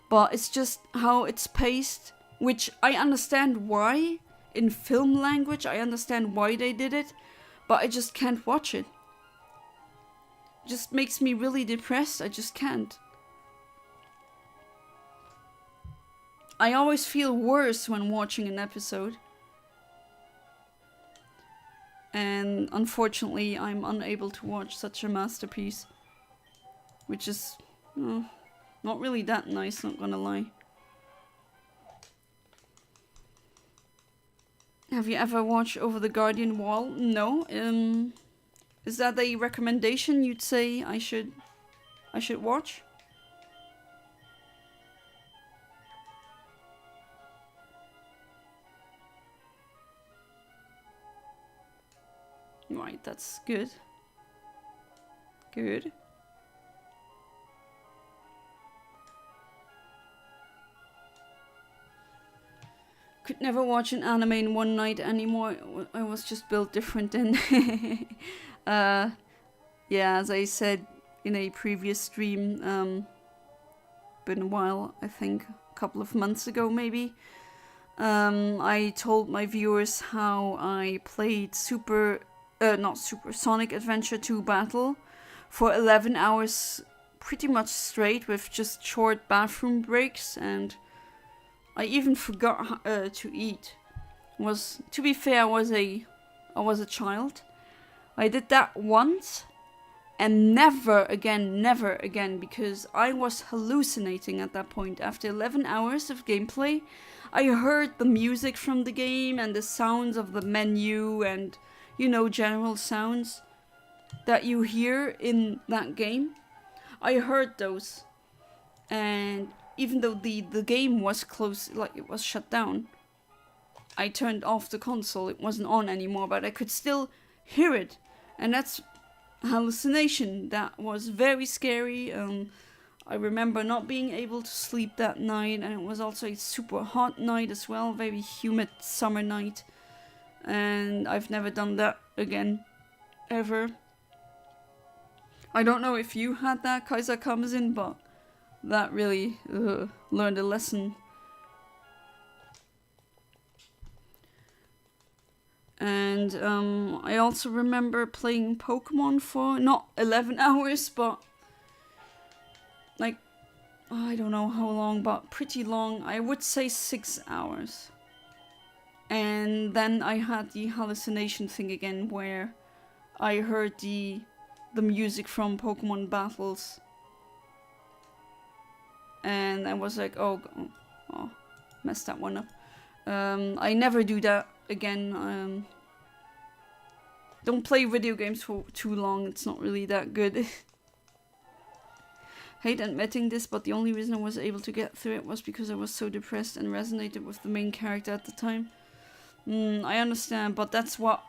But it's just how it's paced, which I understand why. In film language, I understand why they did it, but I just can't watch it. It just makes me really depressed. I just can't. I always feel worse when watching an episode. And unfortunately, I'm unable to watch such a masterpiece. Which is not really that nice, not gonna lie. Have you ever watched Over the Guardian Wall? No. Is that a recommendation you'd say I should watch? Right, that's good. Good. Could never watch an anime in one night anymore. I was just built different then. Yeah, as I said in a previous stream, been a while, I think, a couple of months ago maybe. I told my viewers how I played Sonic Adventure 2 Battle for 11 hours pretty much straight with just short bathroom breaks, and I even forgot to eat. To be fair, I was a child. I did that once and never again, because I was hallucinating at that point. After 11 hours of gameplay, I heard the music from the game and the sounds of the menu and, general sounds that you hear in that game. I heard those. And even though the game was close, like it was shut down, I turned off the console. It wasn't on anymore, but I could still hear it. And that's hallucination. That was very scary. I remember not being able to sleep that night, and it was also a super hot night as well, very humid summer night. And I've never done that again, ever. I don't know if you had that, Kaiser Kamazin, but that really learned a lesson. And I also remember playing Pokemon for not 11 hours, but like, I don't know how long, but pretty long. I would say 6 hours. And then I had the hallucination thing again, where I heard the music from Pokemon battles. And I was like, oh, messed that one up. I never do that again. Don't play video games for too long. It's not really that good. Hate admitting this, but the only reason I was able to get through it was because I was so depressed and resonated with the main character at the time. I understand, but that's what...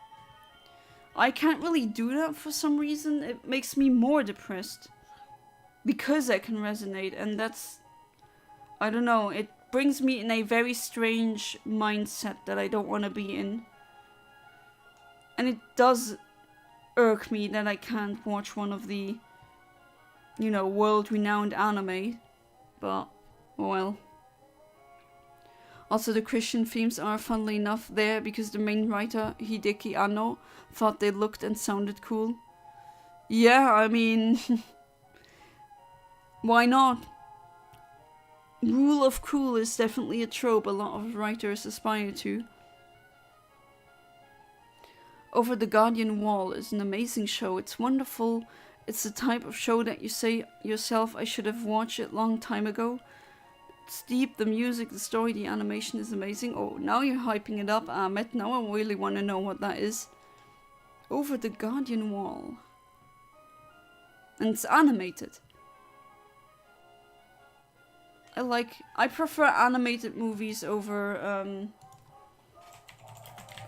I can't really do that for some reason. It makes me more depressed. Because I can resonate, and that's... I don't know, it brings me in a very strange mindset that I don't want to be in. And it does irk me that I can't watch one of the, world-renowned anime. But, well. Also, the Christian themes are funnily enough there because the main writer, Hideki Anno, thought they looked and sounded cool. Yeah, I mean, why not? Rule of cool is definitely a trope a lot of writers aspire to. Over the Guardian Wall is an amazing show. It's wonderful. It's the type of show that you say yourself, I should have watched it long time ago. It's deep, the music, the story, the animation is amazing. Oh, now you're hyping it up, Ahmed. Now I really want to know what that is. Over the Guardian Wall. And it's animated. I prefer animated movies over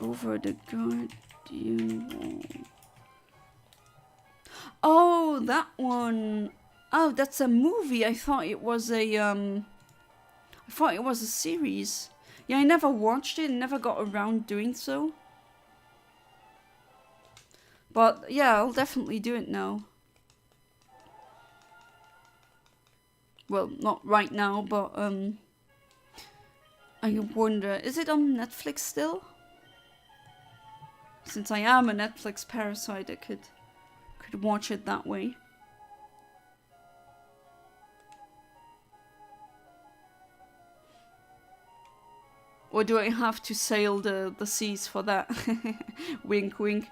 the Guardian Wall. Oh, that one. Oh, that's a movie. I thought it was a series. Yeah, I never watched it and never got around doing so. But yeah, I'll definitely do it now. Well, not right now, but I wonder, is it on Netflix still? Since I am a Netflix parasite, I could watch it that way. Or do I have to sail the seas for that? Wink, wink.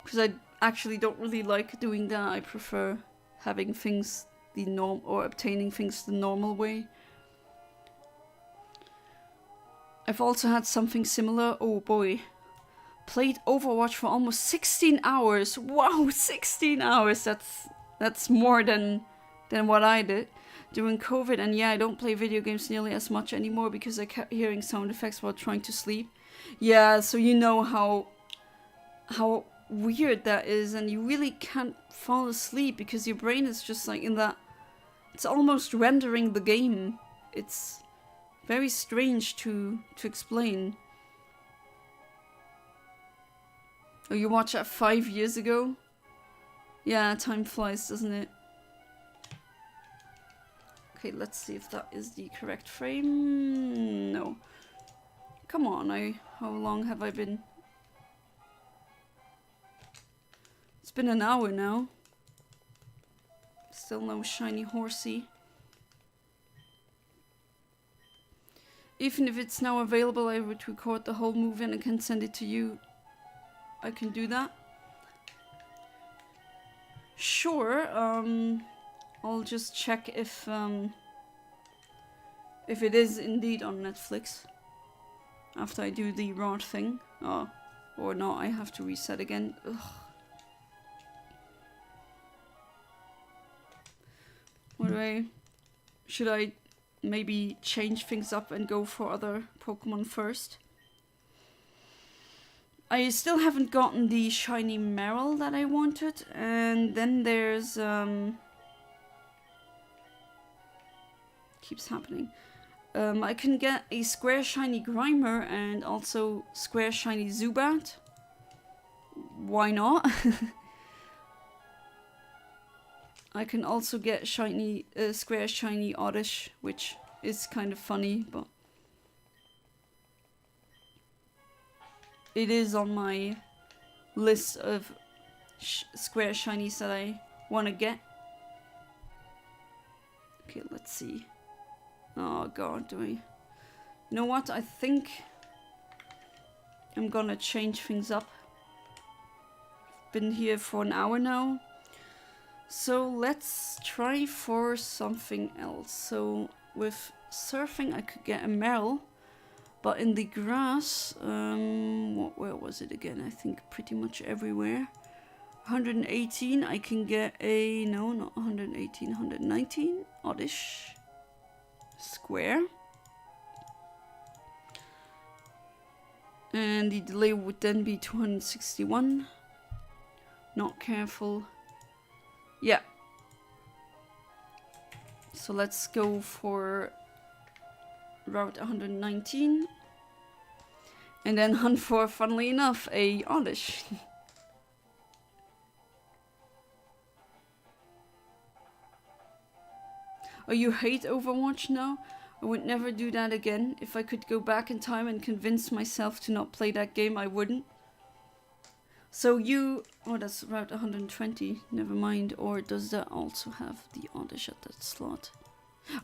Because I actually don't really like doing that. I prefer having things the norm or obtaining things the normal way. I've also had something similar. Oh boy. Played Overwatch for almost 16 hours. Wow, 16 hours. That's more than what I did during COVID. And yeah, I don't play video games nearly as much anymore because I kept hearing sound effects while trying to sleep. Yeah, so you know how weird that is, and you really can't fall asleep because your brain is just like in that, it's almost rendering the game. It's very strange to explain. Oh, you watched that 5 years ago? Yeah, time flies, doesn't it? Okay, let's see if that is the correct frame. No. Come on, how long have I been? It's been an hour now. Still no shiny horsey. Even if it's now available, I would record the whole movie and I can send it to you. I can do that. Sure. I'll just check if it is indeed on Netflix. After I do the raw thing. Oh, or not, I have to reset again. Ugh. Should I maybe change things up and go for other Pokemon first? I still haven't gotten the shiny Meryl that I wanted, and then there's keeps happening. I can get a square shiny Grimer and also square shiny Zubat. Why not? I can also get shiny, square shiny Oddish, which is kind of funny, but it is on my list of square shinies that I want to get. Okay, let's see. Oh god, you know what? I think I'm gonna change things up. Been here for an hour now. So let's try for something else. So with surfing I could get a Meryl, but in the grass, where was it again? I think pretty much everywhere. 118 I can get a, no, not 118, 119 Oddish square. And the delay would then be 261. Not careful. Yeah. So let's go for Route 119. And then hunt for, funnily enough, a Oddish. Oh, you hate Overwatch now? I would never do that again. If I could go back in time and convince myself to not play that game, I wouldn't. So you... Oh, that's Route 120. Never mind. Or does that also have the Oddish at that slot?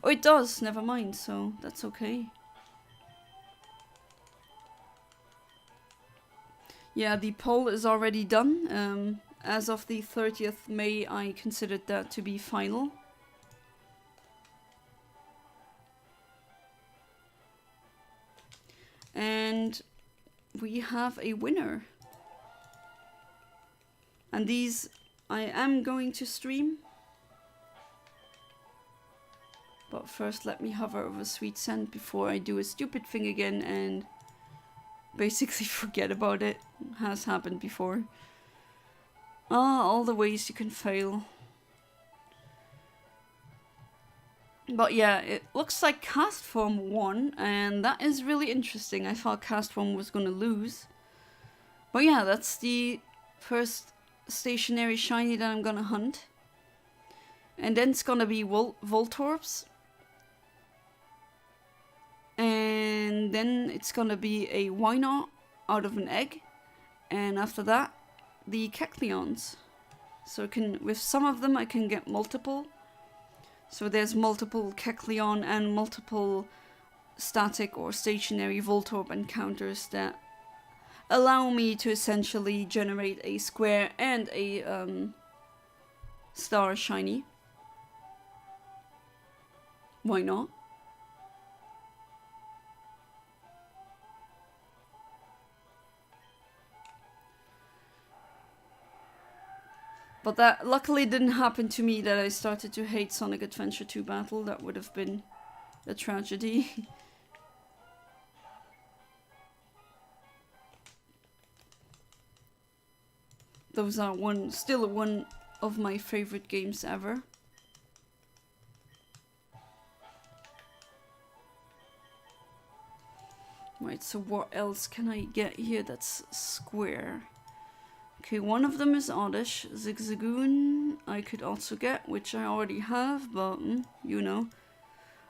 Oh, it does. Never mind. So that's okay. Yeah, the poll is already done. As of the 30th May, I considered that to be final. And we have a winner. And these I am going to stream. But first let me hover over Sweet Scent before I do a stupid thing again and basically forget about it. Has happened before. Ah, all the ways you can fail. But yeah, it looks like Castform won, and that is really interesting. I thought Castform was gonna lose. But yeah, that's the first stationary shiny that I'm gonna hunt. And then it's gonna be Voltorbs. And then it's gonna be a Wynot out of an egg. And after that, the Kecleons. So I can, with some of them I can get multiple. So there's multiple Kecleon and multiple static or stationary Voltorb encounters that allow me to essentially generate a square and a star shiny. Why not? But that luckily didn't happen to me, that I started to hate Sonic Adventure 2 Battle. That would have been a tragedy. Those are still one of my favorite games ever. Right, so what else can I get here that's square? Okay, one of them is Oddish. Zigzagoon I could also get, which I already have, but you know.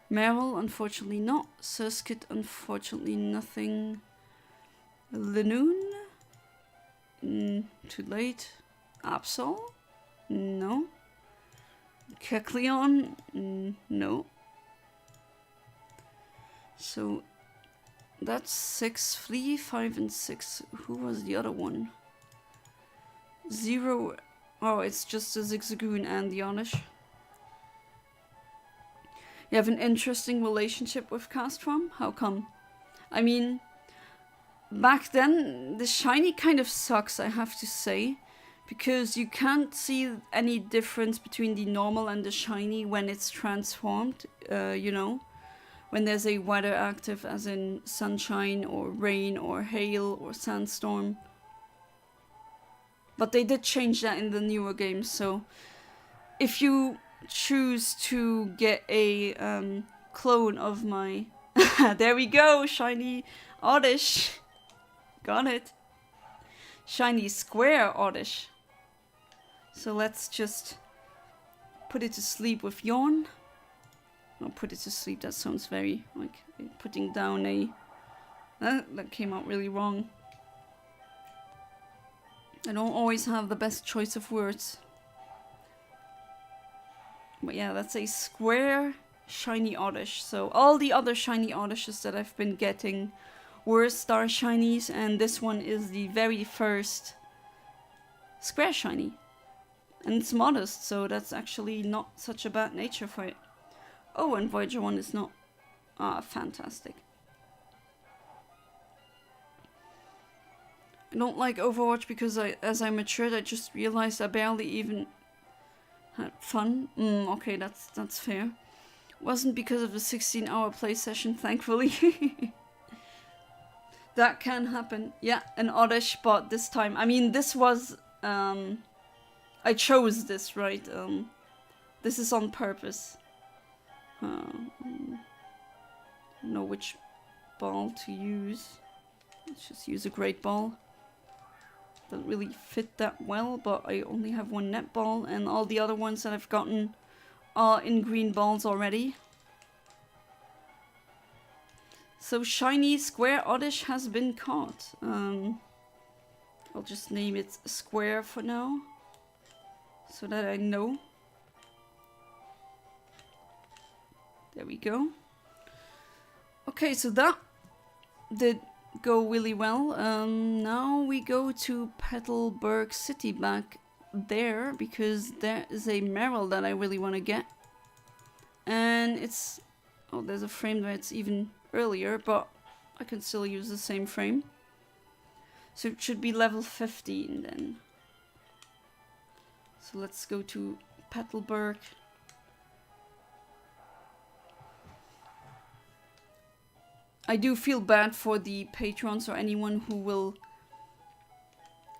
Meryl, unfortunately not. Surskit, unfortunately nothing. Linoon? Too late. Absol? No. Kecleon? No. So that's 6. Flea, 5 and 6. Who was the other one? 0. Oh, it's just a Zigzagoon and the Oddish. You have an interesting relationship with Castform? How come? I mean, back then, the shiny kind of sucks, I have to say. Because you can't see any difference between the normal and the shiny when it's transformed, you know. When there's a weather active, as in sunshine or rain or hail or sandstorm. But they did change that in the newer games, so if you choose to get a clone of my... There we go, shiny Oddish. Got it. Shiny square Oddish. So let's just put it to sleep with Yawn. No, put it to sleep, that sounds very like putting down a... that came out really wrong. I don't always have the best choice of words. But yeah, that's a square shiny Oddish. So all the other shiny Oddishes that I've been getting were star shinies, and this one is the very first square shiny. And it's modest, so that's actually not such a bad nature for it. Oh, and Voyager 1 is not... Ah, fantastic. I don't like Overwatch because as I matured, I just realized I barely even had fun. Okay, that's fair. Wasn't because of the 16-hour play session, thankfully. That can happen. Yeah, an Oddish, but this time... I mean, this was... I chose this, right? This is on purpose. Know which ball to use. Let's just use a Great Ball. Doesn't really fit that well, but I only have one netball, and all the other ones that I've gotten are in green balls already. So shiny square oddish has been caught. I'll just name it square for now, so that I know. There we go. Okay, so that did go really well. Now we go to Petalburg City back there, because there is a Meryl that I really want to get. And it's... oh, there's a frame where it's even earlier, but I can still use the same frame. So it should be level 15 then. So let's go to Petalburg. I do feel bad for the patrons or anyone who will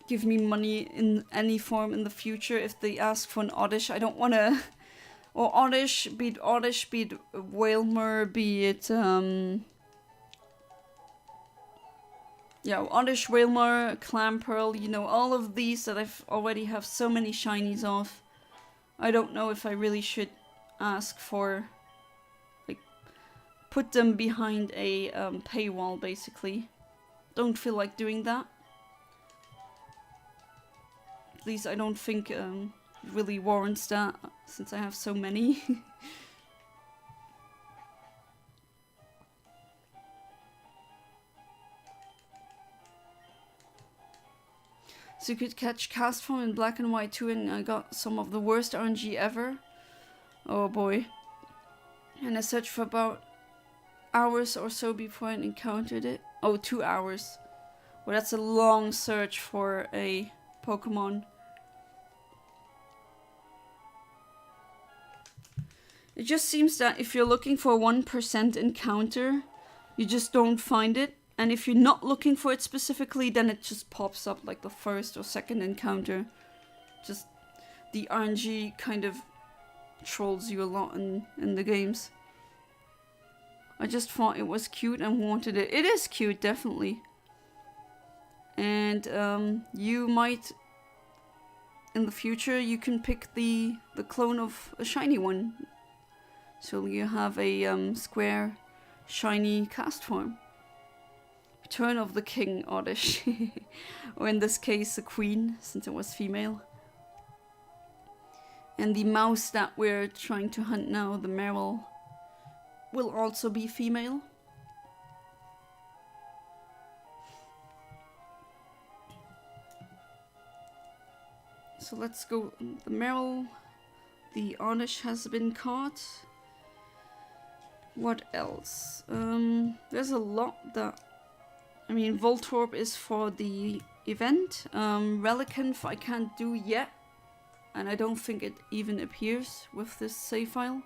give me money in any form in the future if they ask for an oddish. I don't want to... or oddish, be it Whalmer, be it... yeah, oddish, Whalmer, Clamperl, you know, all of these that I've already have so many shinies of. I don't know if I really should ask for... like, put them behind a paywall, basically. Don't feel like doing that. At least I don't think it really warrants that, since I have so many. So you could catch cast form in black and white too, and I got some of the worst RNG ever. Oh boy. And I searched for about hours or so before I encountered it. Oh, 2 hours. Well, that's a long search for a Pokemon. It just seems that if you're looking for a 1% encounter, you just don't find it. And if you're not looking for it specifically, then it just pops up like the first or second encounter. Just the RNG kind of trolls you a lot in the games. I just thought it was cute and wanted it. It is cute, definitely. And you might, in the future, you can pick the clone of a shiny one. So you have a square, shiny cast form. Return of the King Oddish. Or in this case, the Queen, since it was female. And the mouse that we're trying to hunt now, the Meryl, will also be female. So let's go. The Meryl, the Oddish has been caught. What else? There's a lot that... I mean, Voltorb is for the event. Relicanth I can't do yet. And I don't think it even appears with this save file.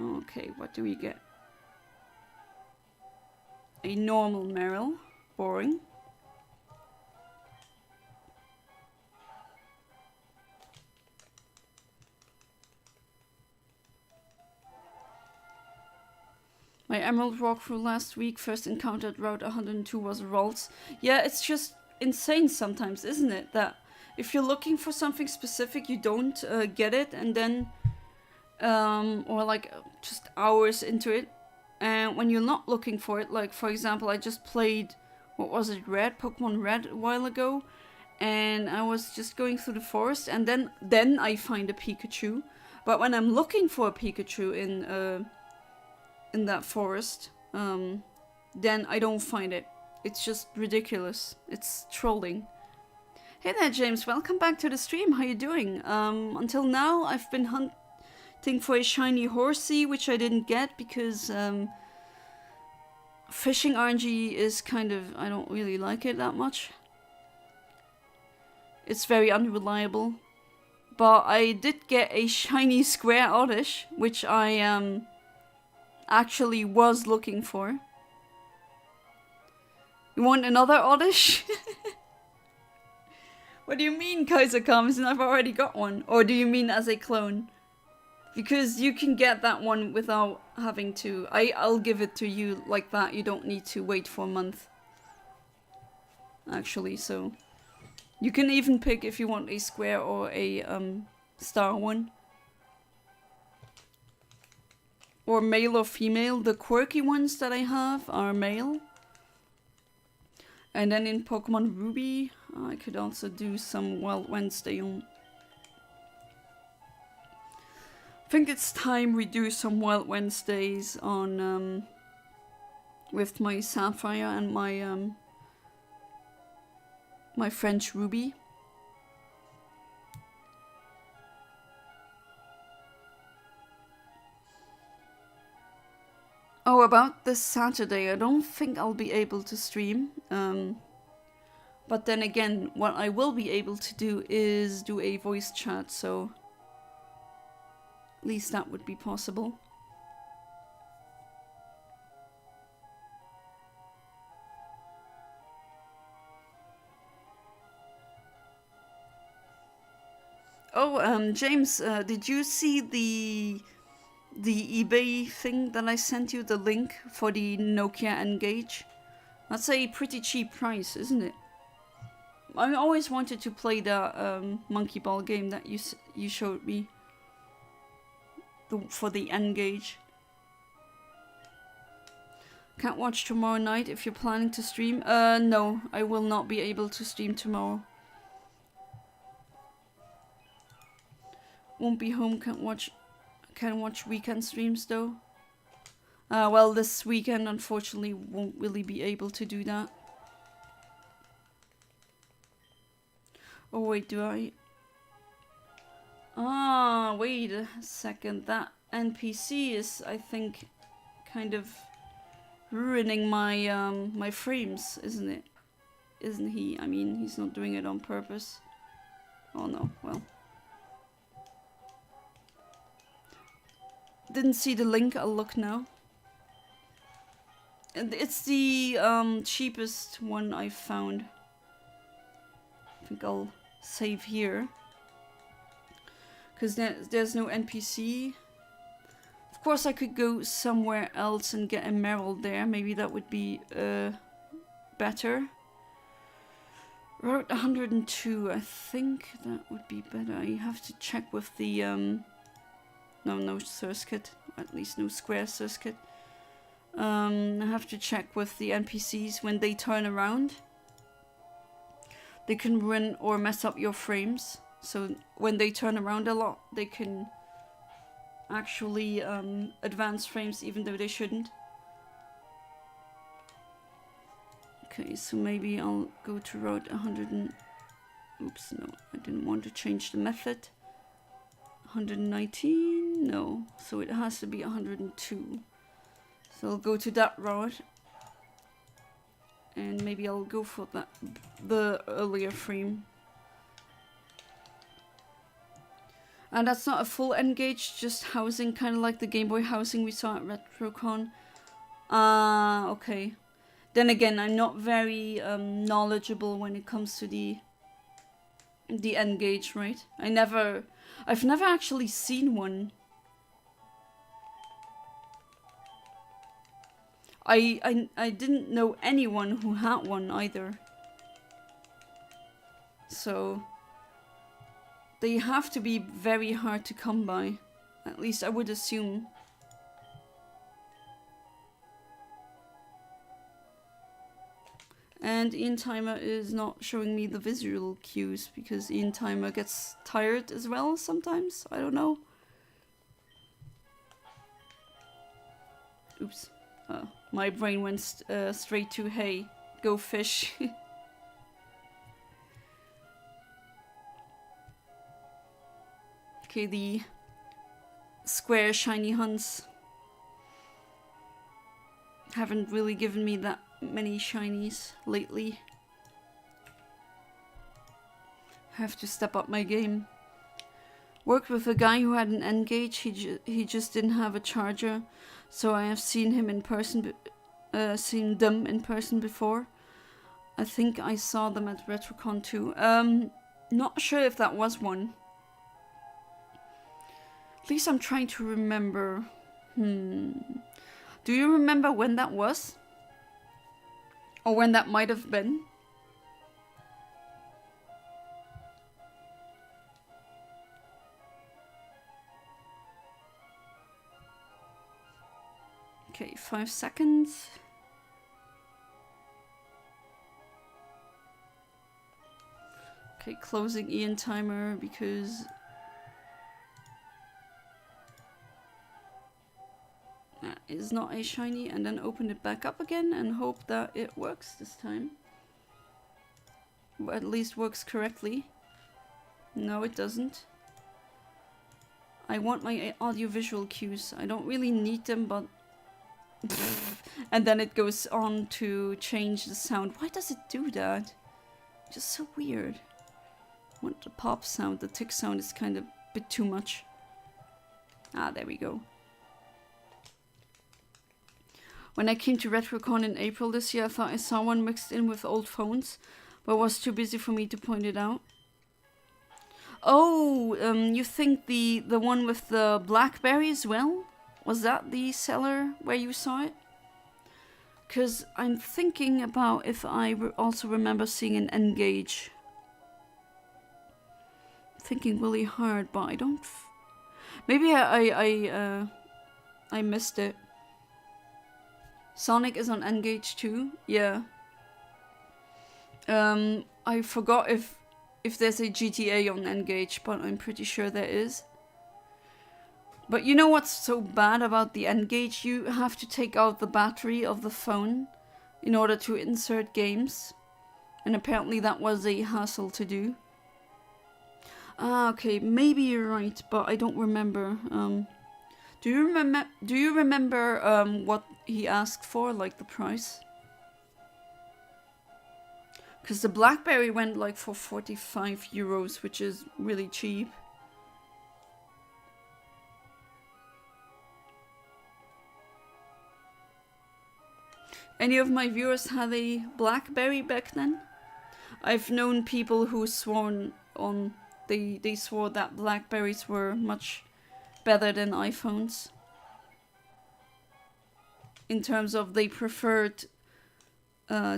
Okay, what do we get? A normal Meryl. Boring. My Emerald walkthrough last week, first encountered Route 102 was a Ralts. Yeah, it's just insane sometimes, isn't it? That if you're looking for something specific, you don't get it, and then, or like just hours into it. And when you're not looking for it, like for example, I just played, what was it, Pokemon Red a while ago. And I was just going through the forest, and then I find a Pikachu. But when I'm looking for a Pikachu in that forest, then I don't find it. It's just ridiculous. It's trolling. Hey there, James. Welcome back to the stream. How you doing? Until now, I've been hunting for a shiny Horsey, which I didn't get because fishing RNG is kind of... I don't really like it that much. It's very unreliable. But I did get a shiny square Oddish, which I actually was looking for. You want another Oddish? What do you mean, Kaiser comes and I've already got one? Or do you mean as a clone? Because you can get that one without having to... I'll give it to you like that. You don't need to wait for a month. Actually, so... You can even pick if you want a square or a star one. Or male or female. The quirky ones that I have are male. And then in Pokemon Ruby, I could also do some Wild Wednesday on. I think it's time we do some Wild Wednesdays on with my Sapphire and my my French Ruby. Oh, about this Saturday, I don't think I'll be able to stream. But then again, what I will be able to do is do a voice chat, so at least that would be possible. Oh, James, did you see the eBay thing that I sent you, the link for the Nokia N-Gage? That's a pretty cheap price, isn't it? I always wanted to play the monkey ball game that you showed me for the N-Gage. Can't watch tomorrow night if you're planning to stream. No, I will not be able to stream tomorrow. Won't be home. Can watch weekend streams though. Well, this weekend unfortunately won't really be able to do that. Oh wait, do I? Ah, wait a second. That NPC is, I think, kind of ruining my my frames, isn't it? Isn't he? I mean, he's not doing it on purpose. Oh no, well. Didn't see the link, I'll look now. And it's the cheapest one I found. I think I'll save here. Because there's no NPC. Of course I could go somewhere else and get emerald there. Maybe that would be better. Route 102, I think that would be better. I have to check with the no circuit, at least no square circuit. I have to check with the NPCs when they turn around. They can ruin or mess up your frames. So when they turn around a lot, they can actually advance frames even though they shouldn't. Okay, so maybe I'll go to route 100 and... Oops, no, I didn't want to change the method. 119? No, so it has to be 102. So I'll go to that route. And maybe I'll go for that, the earlier frame. And that's not a full N-Gage, just housing, kind of like the Game Boy housing we saw at RetroCon. Okay. Then again, I'm not very knowledgeable when it comes to the N-Gage, right? I've never actually seen one. I didn't know anyone who had one either. So they have to be very hard to come by. At least I would assume. And Ian Timer is not showing me the visual cues because Ian Timer gets tired as well sometimes. I don't know. Oops. My brain went straight to, hey, go fish. Okay, the square shiny hunts haven't really given me that many shinies lately. Have to step up my game. Worked with a guy who had an N-Gage. He just didn't have a charger, so I have seen him in person. Seen them in person before. I think I saw them at RetroCon too. Not sure if that was one. At least I'm trying to remember. Do you remember when that was? Or when that might have been? Okay, 5 seconds. Okay, closing Ian timer because that is not a shiny, and then open it back up again and hope that it works this time. Or at least works correctly. No, it doesn't. I want my audiovisual cues. I don't really need them, but... and then it goes on to change the sound. Why does it do that? Just so weird. I want the pop sound. The tick sound is kind of a bit too much. Ah, there we go. When I came to RetroCon in April this year, I thought I saw one mixed in with old phones, but was too busy for me to point it out. Oh, you think the one with the BlackBerry as well? Was that the seller where you saw it? Because I'm thinking about if I also remember seeing an N-Gage. Thinking really hard, but I don't... Maybe I missed it. Sonic is on N-Gage too? Yeah. I forgot if there's a GTA on N-Gage, but I'm pretty sure there is. But you know what's so bad about the N-Gage? You have to take out the battery of the phone in order to insert games. And apparently that was a hassle to do. Ah, okay, maybe you're right, but I don't remember. Do you remember what he asked for, like the price? Because the BlackBerry went like for 45 euros, which is really cheap. Any of my viewers had a BlackBerry back then? I've known people who sworn on... They swore that BlackBerries were much better than iPhones. In terms of they preferred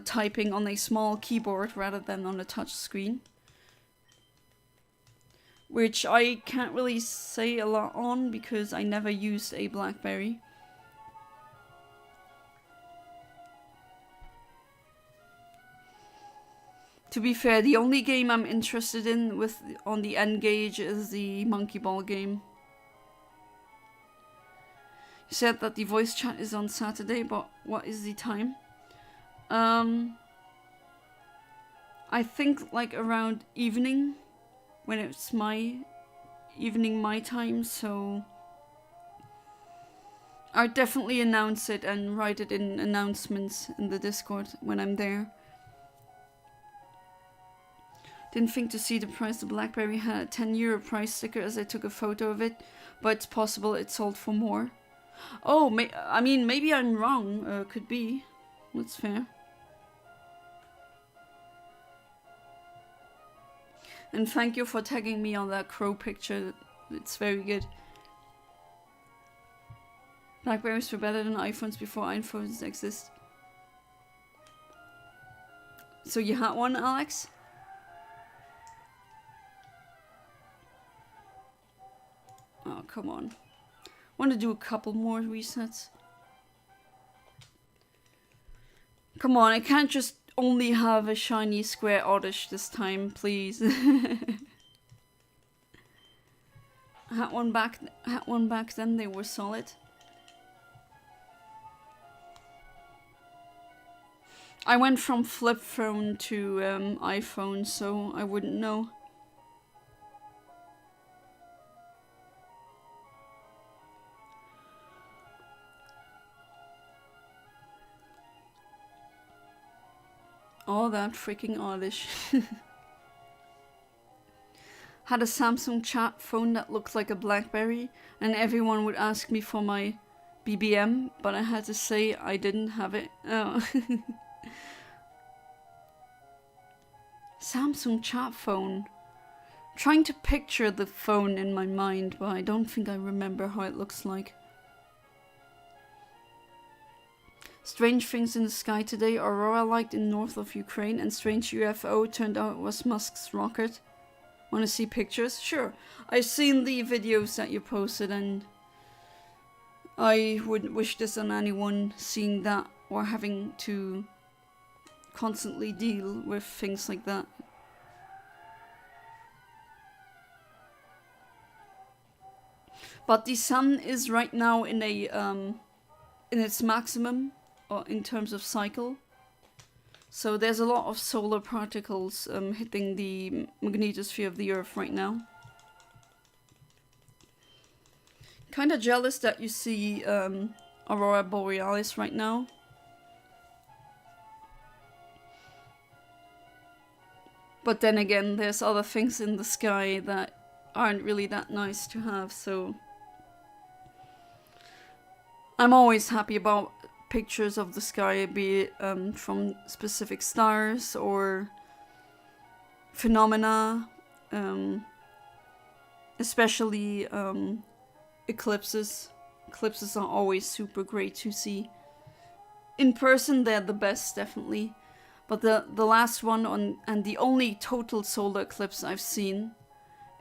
typing on a small keyboard rather than on a touch screen. Which I can't really say a lot on because I never used a BlackBerry. To be fair, the only game I'm interested in on the N-Gage is the Monkey Ball game. You said that the voice chat is on Saturday, but what is the time? I think like around evening, when it's my time, so I'll definitely announce it and write it in announcements in the Discord when I'm there. Didn't think to see the price. The BlackBerry had a 10 euro price sticker as I took a photo of it, but it's possible it sold for more. Oh, I mean, maybe I'm wrong. Could be. That's fair. And thank you for tagging me on that crow picture. It's very good. BlackBerries were better than iPhones before iPhones exist. So you had one, Alex? Oh, come on. Want to do a couple more resets. Come on, I can't just only have a shiny square oddish this time, please. Had one back then, they were solid. I went from flip phone to iPhone, so I wouldn't know. All that freaking oddish. Had a Samsung chat phone that looked like a BlackBerry, and everyone would ask me for my BBM, but I had to say I didn't have it. Oh. Samsung chat phone. Trying to picture the phone in my mind, but I don't think I remember how it looks like. Strange things in the sky today. Aurora light in north of Ukraine, and strange UFO turned out it was Musk's rocket. Want to see pictures? Sure. I've seen the videos that you posted, and I wouldn't wish this on anyone, seeing that or having to constantly deal with things like that. But the sun is right now in a in its maximum in terms of cycle. So there's a lot of solar particles hitting the magnetosphere of the Earth right now. Kind of jealous that you see Aurora Borealis right now. But then again, there's other things in the sky that aren't really that nice to have, so I'm always happy about pictures of the sky, be it from specific stars or phenomena, especially eclipses. Eclipses are always super great to see. In person, they're the best, definitely. But the last one and the only total solar eclipse I've seen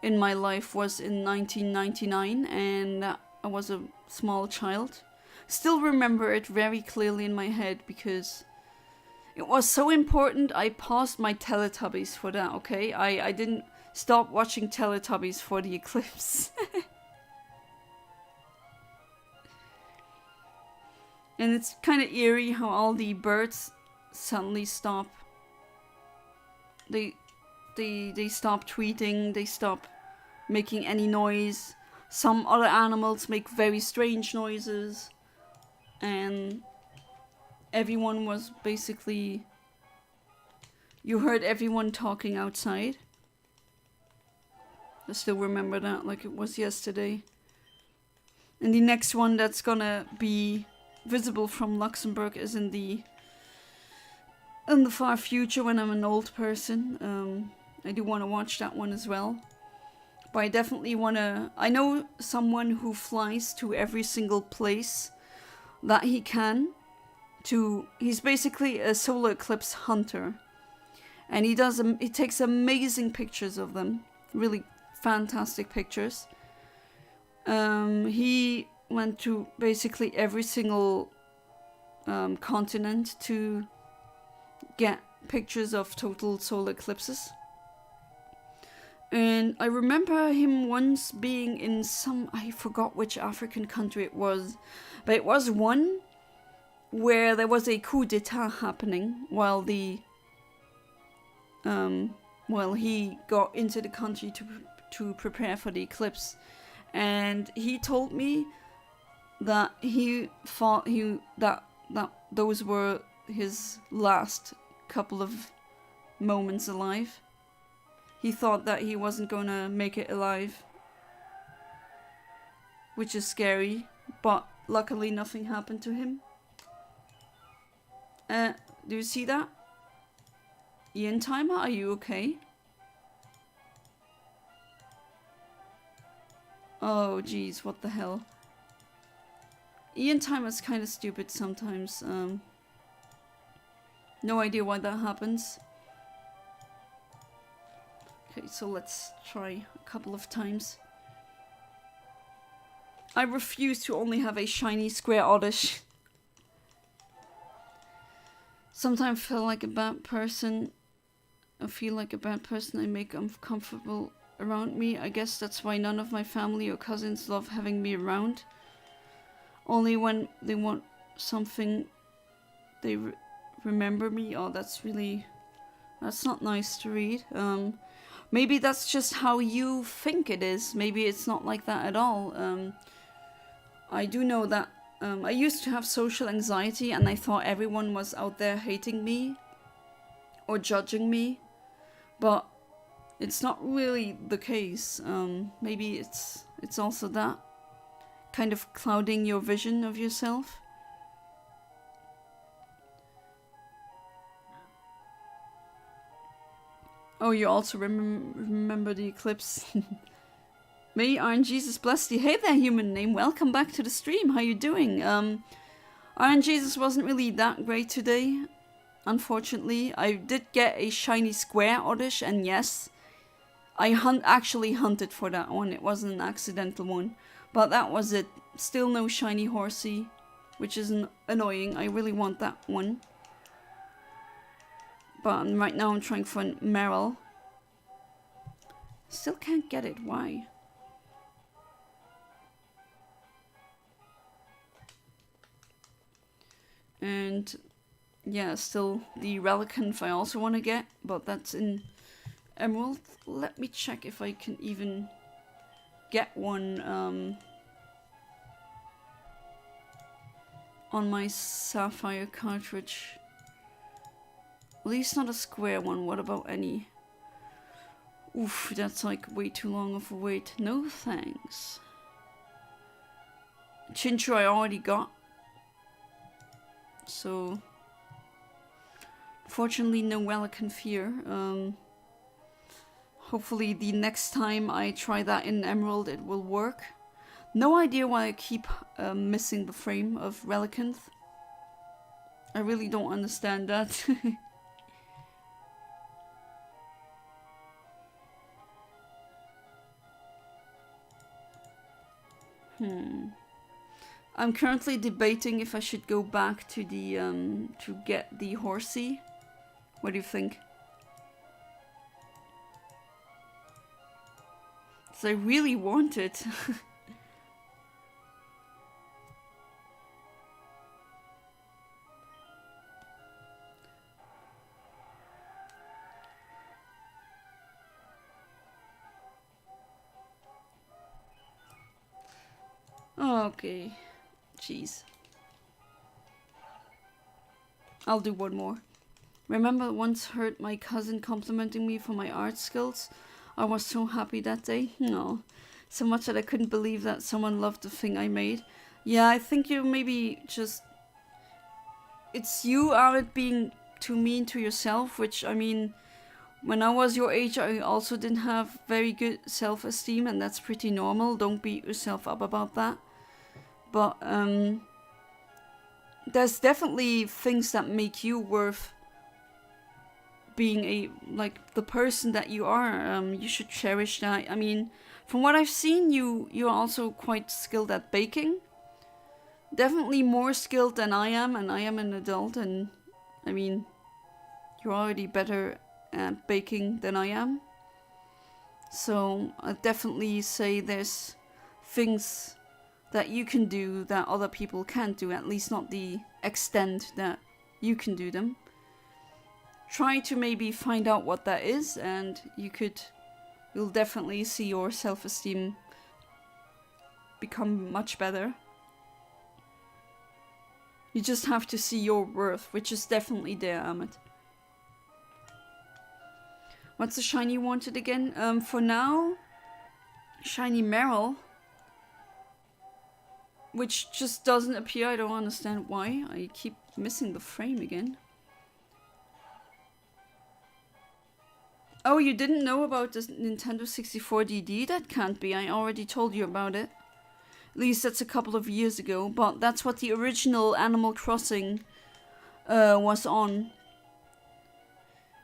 in my life was in 1999, and I was a small child. Still remember it very clearly in my head because it was so important. I paused my Teletubbies for that, okay? I didn't stop watching Teletubbies for the eclipse. And it's kind of eerie how all the birds suddenly stop. They stop tweeting, they stop making any noise. Some other animals make very strange noises. And everyone was basically... You heard everyone talking outside. I still remember that like it was yesterday. And the next one that's gonna be visible from Luxembourg is in the far future when I'm an old person. I do want to watch that one as well. But I definitely want to... I know someone who flies to every single place that he can. He's basically a solar eclipse hunter. And he takes amazing pictures of them. Really fantastic pictures. He went to basically every single continent to get pictures of total solar eclipses. And I remember him once being in I forgot which African country it was, but it was one where there was a coup d'etat happening while he got into the country to prepare for the eclipse. And he told me that he thought that those were his last couple of moments alive. He thought that he wasn't gonna make it alive, which is scary, but luckily nothing happened to him. Do you see that? Ian Timer, are you okay? Oh jeez, what the hell. Ian Timer's kind of stupid sometimes. No idea why that happens. Okay, so let's try a couple of times. I refuse to only have a shiny square oddish. Sometimes I feel like a bad person. I make uncomfortable around me. I guess that's why none of my family or cousins love having me around. Only when they want something, they remember me. Oh, that's not nice to read. Maybe that's just how you think it is. Maybe it's not like that at all. I do know that I used to have social anxiety and I thought everyone was out there hating me or judging me. But it's not really the case. Maybe it's also that kind of clouding your vision of yourself. Oh, you also remember the eclipse. May RNGesus bless you. Hey there, human name. Welcome back to the stream. How you doing? RNGesus wasn't really that great today, unfortunately. I did get a shiny square oddish, and yes, I actually hunted for that one. It wasn't an accidental one. But that was it. still no shiny Horsey, which is annoying. I really want that one. But right now I'm trying for Meryl. Still can't get it. Why? And yeah, still the Relicanth I also want to get, but that's in Emerald. Let me check if I can even get one on my Sapphire cartridge. At least not a square one. What about any? Oof, that's like way too long of a wait. No thanks. Chinchou I already got. So, fortunately no Relicanth here. Hopefully the next time I try that in Emerald it will work. No idea why I keep missing the frame of Relicanth. I really don't understand that. I'm currently debating if I should go back to the to get the Horsey. What do you think? So I really want it. Okay. Jeez. I'll do one more. Remember once heard my cousin complimenting me for my art skills? I was so happy that day. No. So much that I couldn't believe that someone loved the thing I made. Yeah, I think you maybe just... It's you out being too mean to yourself, which, I mean... When I was your age, I also didn't have very good self-esteem, and that's pretty normal. Don't beat yourself up about that. But, there's definitely things that make you worth being the person that you are. You should cherish that. I mean, from what I've seen, you're also quite skilled at baking. Definitely more skilled than I am, and I am an adult, and, I mean, you're already better at baking than I am. So I definitely say there's things that you can do that other people can't do, at least not the extent that you can do them. Try to maybe find out what that is, and you'll definitely see your self-esteem become much better. You just have to see your worth, which is definitely there, Amit. What's the shiny you wanted again? For now, shiny Meryl, which just doesn't appear. I don't understand why. I keep missing the frame again. Oh, you didn't know about this Nintendo 64 DD? That can't be. I already told you about it. At least that's a couple of years ago. But that's what the original Animal Crossing was on.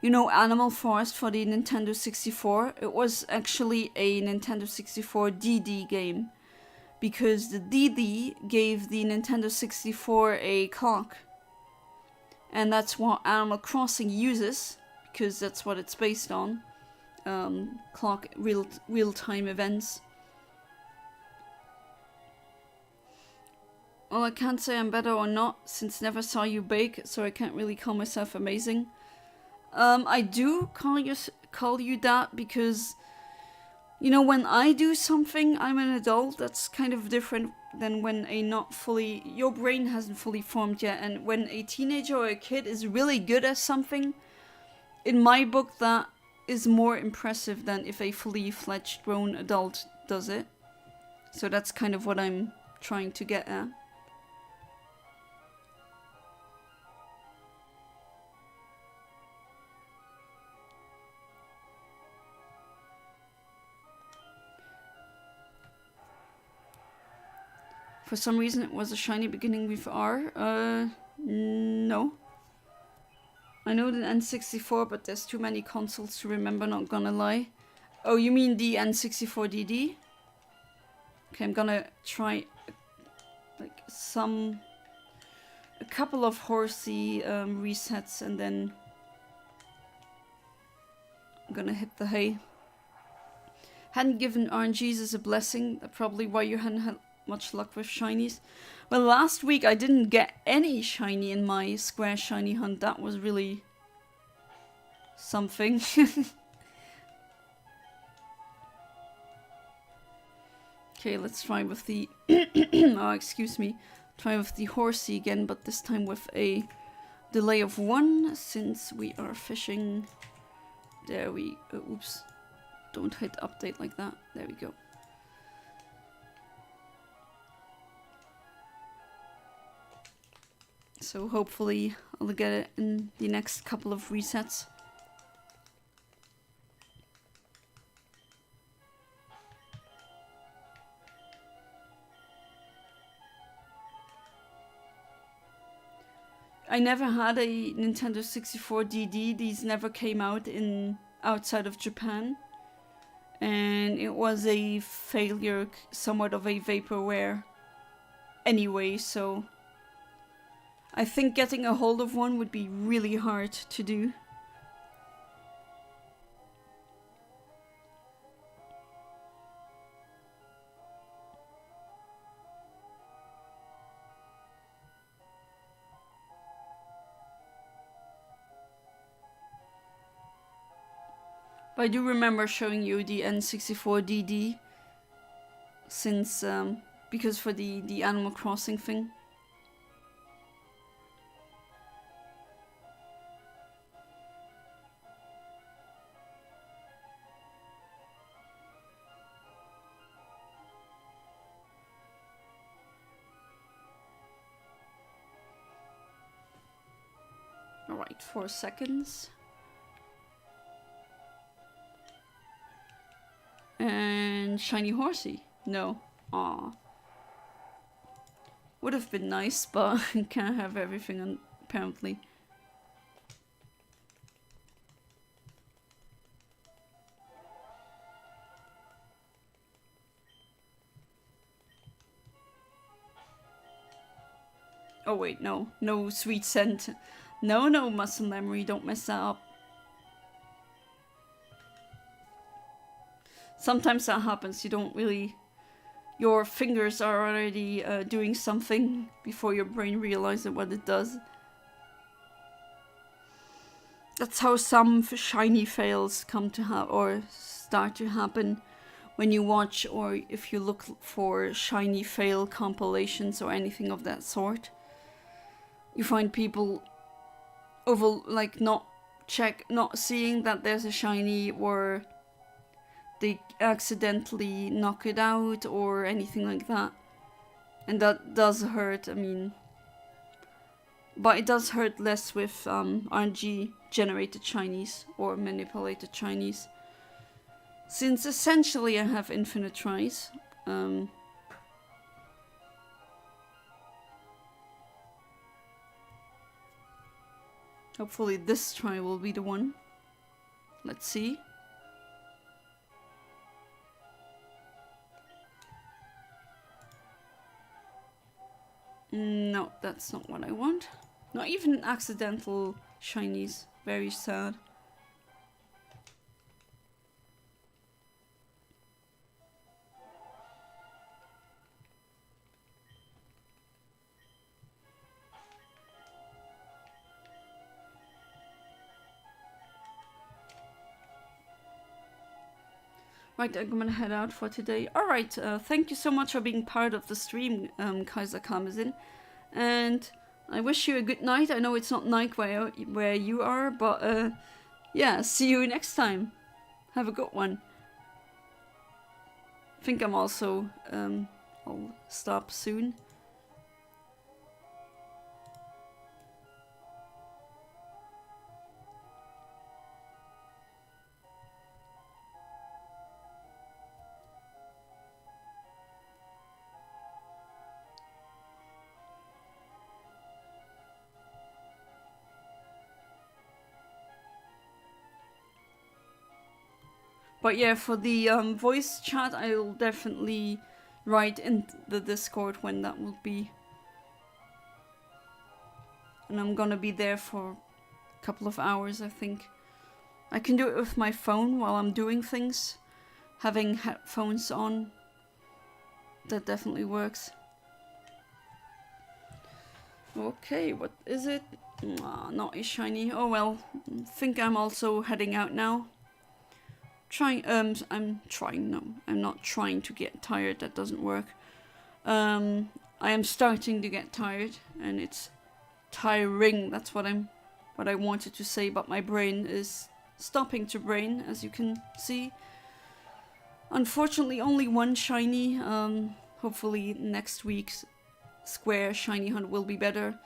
You know, Animal Forest for the Nintendo 64? It was actually a Nintendo 64 DD game. Because the DD gave the Nintendo 64 a clock. And that's what Animal Crossing uses. Because that's what it's based on. Clock, real-time events. Well, I can't say I'm better or not, since never saw you bake, so I can't really call myself amazing. I do call you that because, you know, when I do something, I'm an adult. That's kind of different than when your brain hasn't fully formed yet. And when a teenager or a kid is really good at something, in my book, that is more impressive than if a fully fledged grown adult does it. So that's kind of what I'm trying to get at. For some reason it was a shiny beginning with R. No. I know the N64, but there's too many consoles to remember, not gonna lie. Oh, you mean the N64 DD? Okay, I'm gonna try a couple of horsey resets, and then I'm gonna hit the hay. Hadn't given RNGs as a blessing. That's probably why you hadn't had much luck with shinies. Well, last week I didn't get any shiny in my square shiny hunt. That was really something. Okay, let's try with the oh, excuse me. Try with the horsey again, but this time with a delay of 1, since we are fishing. There we oops. Don't hit update like that. There we go. So hopefully I'll get it in the next couple of resets. I never had a Nintendo 64 DD. These never came out in outside of Japan. And it was a failure, somewhat of a vaporware anyway, so I think getting a hold of one would be really hard to do. But I do remember showing you the N64DD since, because for the Animal Crossing thing. Alright, 4 seconds. And shiny horsey. No. Aw. Would have been nice, but can't have everything apparently. Oh wait, no. No sweet scent. No, muscle memory, don't mess that up. Sometimes that happens, you don't really... Your fingers are already doing something before your brain realizes what it does. That's how some shiny fails come to have or start to happen when you watch, or if you look for shiny fail compilations or anything of that sort. You find people not seeing that there's a shiny, or they accidentally knock it out or anything like that. And that does hurt, I mean. But it does hurt less with RNG generated shinies or manipulated shinies. Since essentially I have infinite tries. Hopefully this try will be the one. Let's see. No, that's not what I want. Not even accidental shinies. Very sad. Right, I'm gonna head out for today. Alright, thank you so much for being part of the stream, Kaiser Kamazin. And I wish you a good night. I know it's not night where you are, but yeah, see you next time. Have a good one. I think I'm also, I'll stop soon. But yeah, for the voice chat, I'll definitely write in the Discord when that will be. and I'm gonna be there for a couple of hours, I think. I can do it with my phone while I'm doing things. Having headphones on, that definitely works. Okay, what is it? Not a shiny. Oh well, think I'm also heading out now. I'm not trying to get tired, that doesn't work. I am starting to get tired, and it's tiring, that's what I wanted to say, but my brain is stopping to brain, as you can see. Unfortunately, only one shiny. Hopefully next week's Square shiny hunt will be better.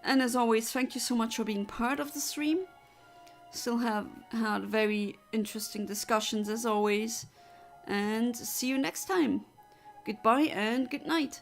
And as always, thank you so much for being part of the stream. Still have had very interesting discussions as always. And see you next time. Goodbye and good night.